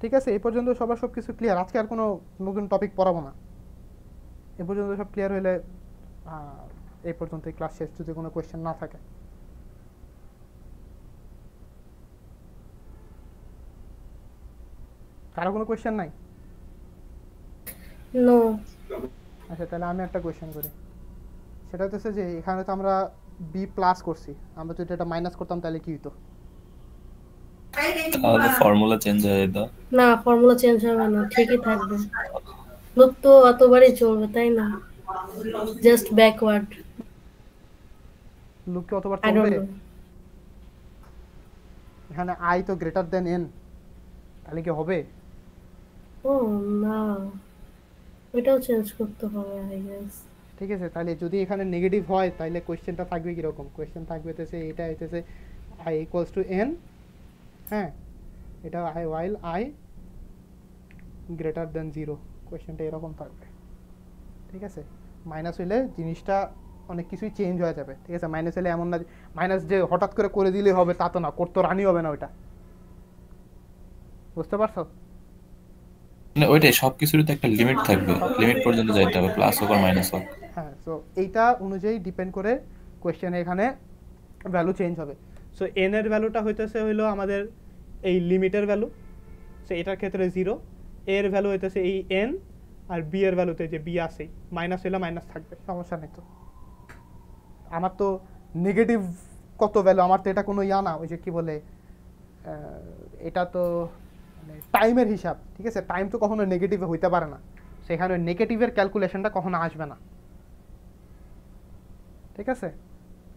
ঠিক আছে, এই পর্যন্ত সবার সব কিছু ক্লিয়ার? আজকে আর কোনো নতুন টপিক পড়াবো না, এ পর্যন্ত সব ক্লিয়ার হইলে এই পর্যন্তই ক্লাস শেষ, যদি কোনো কোয়েশ্চেন না থাকে। কারো কোনো কোয়েশ্চেন নাই? নো। আচ্ছা, তাহলে আমি একটা কোয়েশ্চেন করি। সেটা হচ্ছে যে এখানে তো আমরা বি প্লাস করছি, আমরা যদি এটা মাইনাস করতাম তাহলে কি হতো? তাহলে ফর্মুলা চেঞ্জ হয়ে যেত। না, ফর্মুলা চেঞ্জ হবে না, ঠিকই থাকবে। লুপ তো অতবারই চলবে, তাই না? Just backward. লুপ কি অতবার আই ডোন্ট চলবে? নো। এখানে আই তো গ্রেটার দেন এন, তাহলে কি হবে? ও না, ওইটাও চেঞ্জ করতে হবে আই গেস। ঠিক আছে, তাহলে যদি এখানে নেগেটিভ হয় তাহলে কোয়েশ্চেনটা থাকবে কিরকম? কোয়েশ্চেন থাকবে হচ্ছে এটা হইতেছে আই ইকুয়ালস টু এন, হ্যাঁ, এটা I while I greater than 0, কোয়েশ্চেনটা এরকম থাকবে। ঠিক আছে, মাইনাস হইলে জিনিসটা অনেক কিছুই চেঞ্জ হয়ে যাবে। ঠিক আছে, মাইনাস হলে এমন না মাইনাস যে হঠাৎ করে দিলে হবে তা তো না, করতে রানি হবে না ওইটা। বুঝতে পারছো? মানে ওইটাই, সবকিছুরই তো একটা লিমিট থাকবে, লিমিট পর্যন্ত যাইতে হবে, প্লাস হোক আর মাইনাস হোক। হ্যাঁ, সো এইটা অনুযায়ী ডিপেন্ড করে কোয়েশ্চেনে এখানে ভ্যালু চেঞ্জ হবে। সো এন এর ভ্যালুটা হইতেছে হইলো আমাদের এই লিমিটের ভ্যালু, সো এটার ক্ষেত্রে 0, এর ভ্যালু হইতেছে এই এন, আর বি এর ভ্যালুতে যে বি আসেই মাইনাস হইলে মাইনাস থাকবে, সমস্যা নেই। তো আমার তো নেগেটিভ কত ভ্যালু, আমার তো এটা কোনো ইয়া না, ওই যে কি বলে এটা তো মানে টাইমের হিসাব। ঠিক আছে, টাইম তো কখনো নেগেটিভে হইতে পারে না, সেখানে নেগেটিভের ক্যালকুলেশনটা কখনো আসবে না। ঠিক আছে,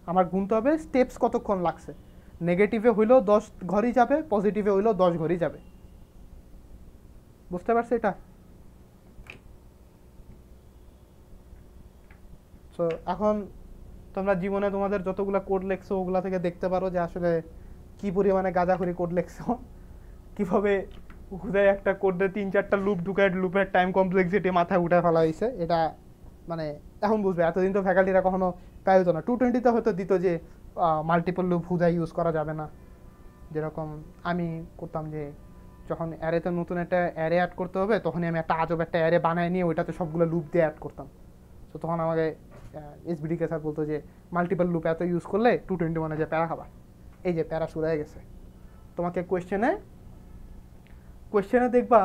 আমার গুনতে হবে স্টেপস কতক্ষণ লাগছে। নেগেটিভে হইলেও 10 ঘরই যাবে, পজিটিভে হইলেও 10 ঘরই যাবে। বুঝতে পারছো এটা? সো এখন তোমরা জীবনে তোমাদের যতগুলো কোড লেখছো ওগুলা থেকে দেখতে পারো যে আসলে কি পরিমাণে গাঁজাখুরি কোড লেখছো, কিভাবে হুদায় একটা কোডে 3-4টা লুপ ঢুকায় লুপের টাইম কমপ্লেক্সিটি মাথায় উঠে ফেলা হয়েছে। এটা মানে এখন বুঝবে, এতদিন তো ফ্যাকাল্টিরা কখনো তাই হতো না। 220-তে হয়তো দিত যে মাল্টিপল লুপ হুদায় ইউজ করা যাবে না। যেরকম আমি করতাম যে যখন অ্যারেতে নতুন একটা অ্যারে অ্যাড করতে হবে, তখনই আমি একটা আজব একটা অ্যারে বানায় নিয়ে ওইটাতে সবগুলো লুপ দিয়ে অ্যাড করতাম। তো তখন আমাকে এসবিডিকে স্যার বলতো যে মাল্টিপল লুপ এত ইউজ করলে 221 যে প্যারা খাবা। এই যে প্যারা শুরু হয়ে গেছে। তোমাকে কোয়েশ্চেনে দেখবা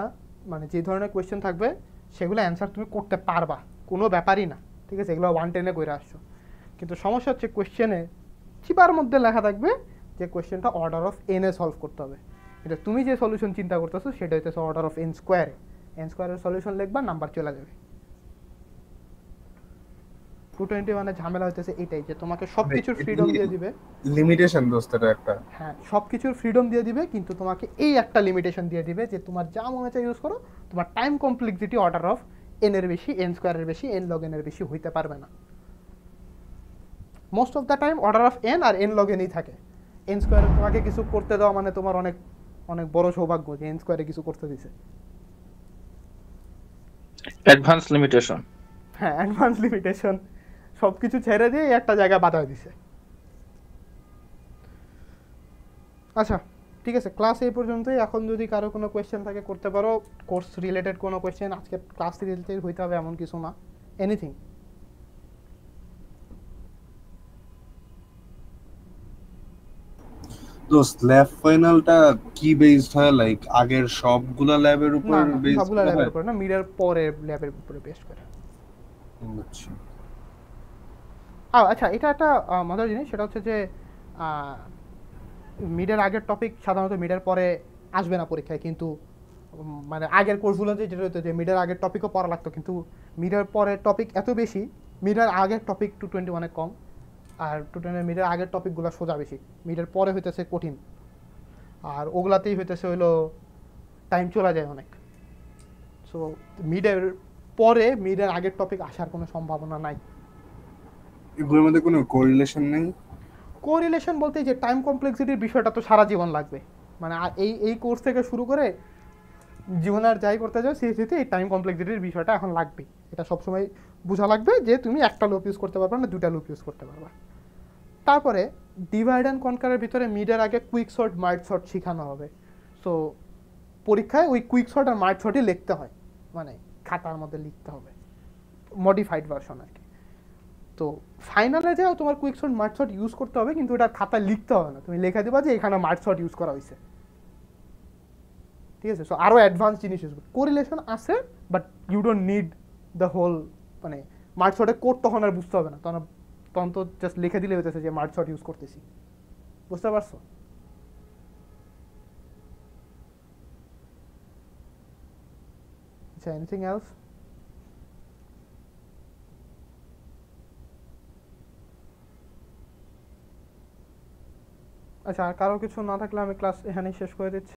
মানে যে ধরনের কোয়েশ্চেন থাকবে সেগুলো অ্যান্সার তুমি করতে পারবা, কোনো ব্যাপারই না। ঠিক আছে, এগুলো 110-এ করে আসছো, কিন্তু সমস্যা হচ্ছে কোয়েশ্চেনে চিপার মধ্যে লেখা থাকবে যে কোয়েশ্চেনটা অর্ডার অফ এনে সলভ করতে হবে। এটা তুমি যে সলিউশন চিন্তা করতেছো সেটা হইতেছে অর্ডার অফ এন স্কোয়ারে। এন স্কোয়ারের সলিউশন লিখবা, নাম্বার চলে যাবে। 221 ঝামেলা হইতেছে এটাই যে তোমাকে সবকিছুর ফ্রিডম দিয়ে দিবে, লিমিটেশন দোস্ত এটা একটা। হ্যাঁ, সবকিছুর ফ্রিডম দিয়ে দিবে, কিন্তু তোমাকে এই একটা লিমিটেশন দিয়ে দিবে যে তোমার যা মনে চায় ইউজ করো, তোমার time complexity order of N এর বেশি, এন স্কোয়ারের বেশি, এন লগ এন এর বেশি হইতে পারবে না। Most of the time order of N আর এন লগ এনই থাকে। এন স্কোয়ারে তোমাকে কিছু করতে দেওয়া মানে তোমার অনেক অনেক বড় সৌভাগ্য যে এন স্কোয়ারে কিছু করতে দিছে। Advance limitation. হ্যাঁ, অ্যাডভান্স লিমিটেশন সবকিছু ছেড়ে দিয়ে একটা জায়গায় বাধা দিছে। আচ্ছা, ঠিক আছে, ক্লাস এই পর্যন্তই। এখন যদি কারো কোনো কোয়েশ্চেন থাকে করতে পারো, কোর্স রিলেটেড কোনো কোয়েশ্চেন। আজকে ক্লাস রিলেটেড হইতে হবে এমন কিছু না, এনিথিং। তো ল্যাব ফাইনালটা কি বেসড হয়, লাইক আগের সবগুলা ল্যাবের উপর না, বেসড সবগুলো ল্যাবের উপরে না, মিডের পরে ল্যাবের উপরে বেস করে। আচ্ছা আচ্ছা, এটা একটা মজার জিনিস, সেটা হচ্ছে যে মিডের আগের টপিক সাধারণত মিডের পরে আসবে না পরীক্ষায়, কিন্তু মানে আগের কোর্সগুলোতে যেটা হতো যে মিডের আগের টপিকও পড়া লাগতো, কিন্তু মিডের পরের টপিক এত বেশি মিডের আগের টপিক 220 অনেক কম, আর 220 মিডের আগের টপিকগুলো সোজা বেশি, মিডের পরে হইতেছে কঠিন, আর ওগুলাতেই হইতেছে হইলো টাইম চলে যায় অনেক। সো মিডের পরে মিডের আগের টপিক আসার কোনো সম্ভাবনা নাই। এগুলোর মধ্যে কোনো কোরিলেশন নেই? কোরিলেশন বলতে যে টাইম কমপ্লেক্সিটির বিষয়টা তো সারা জীবন লাগবে, মানে এই কোর্স থেকে শুরু করে জীবনে আর যাই করতে যাও সিএসসিতে এই টাইম কমপ্লেক্সিটির বিষয়টা এখন লাগবে। এটা সবসময় বোঝা লাগবে যে তুমি একটা লুপ ইউজ করতে পারবা না দুটা লুপ ইউজ করতে পারবা। তারপরে ডিভাইড অ্যান্ড কনকারের ভিতরে মিডের আগে কুইক শর্ট মার্জ শর্ট শেখানো হবে। সো পরীক্ষায় ওই কুইক শর্ট আর মার্জ শর্টই লিখতে হয়, মানে খাতার মধ্যে লিখতে হবে, মডিফাইড ভার্সন আর কি। তো ফাইনালে যাও তোমার quick short merge short use করতে হবে, কিন্তু এটা খাতায় লিখতে হবে না, তুমি লেখা দেবা যে এখানে মার্জ শর্ট ইউজ করা হয়েছে, ঠিক আছে। সো আরও অ্যাডভান্স জিনিস ইউজ করবে, কোরিলেশন আছে but you don't need the whole, মানে মার্জ শর্টের কোড তখন আর বুঝতে হবে না, তখন তো জাস্ট লিখে দিলে হইতেছে যে মার্জ শর্ট ইউজ করতেছি, বুঝতে পারছো? আচ্ছা, এনিথিং এলস? আচ্ছা, আর কারো কিছু না থাকলে আমি ক্লাস এখানেই শেষ করে দিচ্ছি।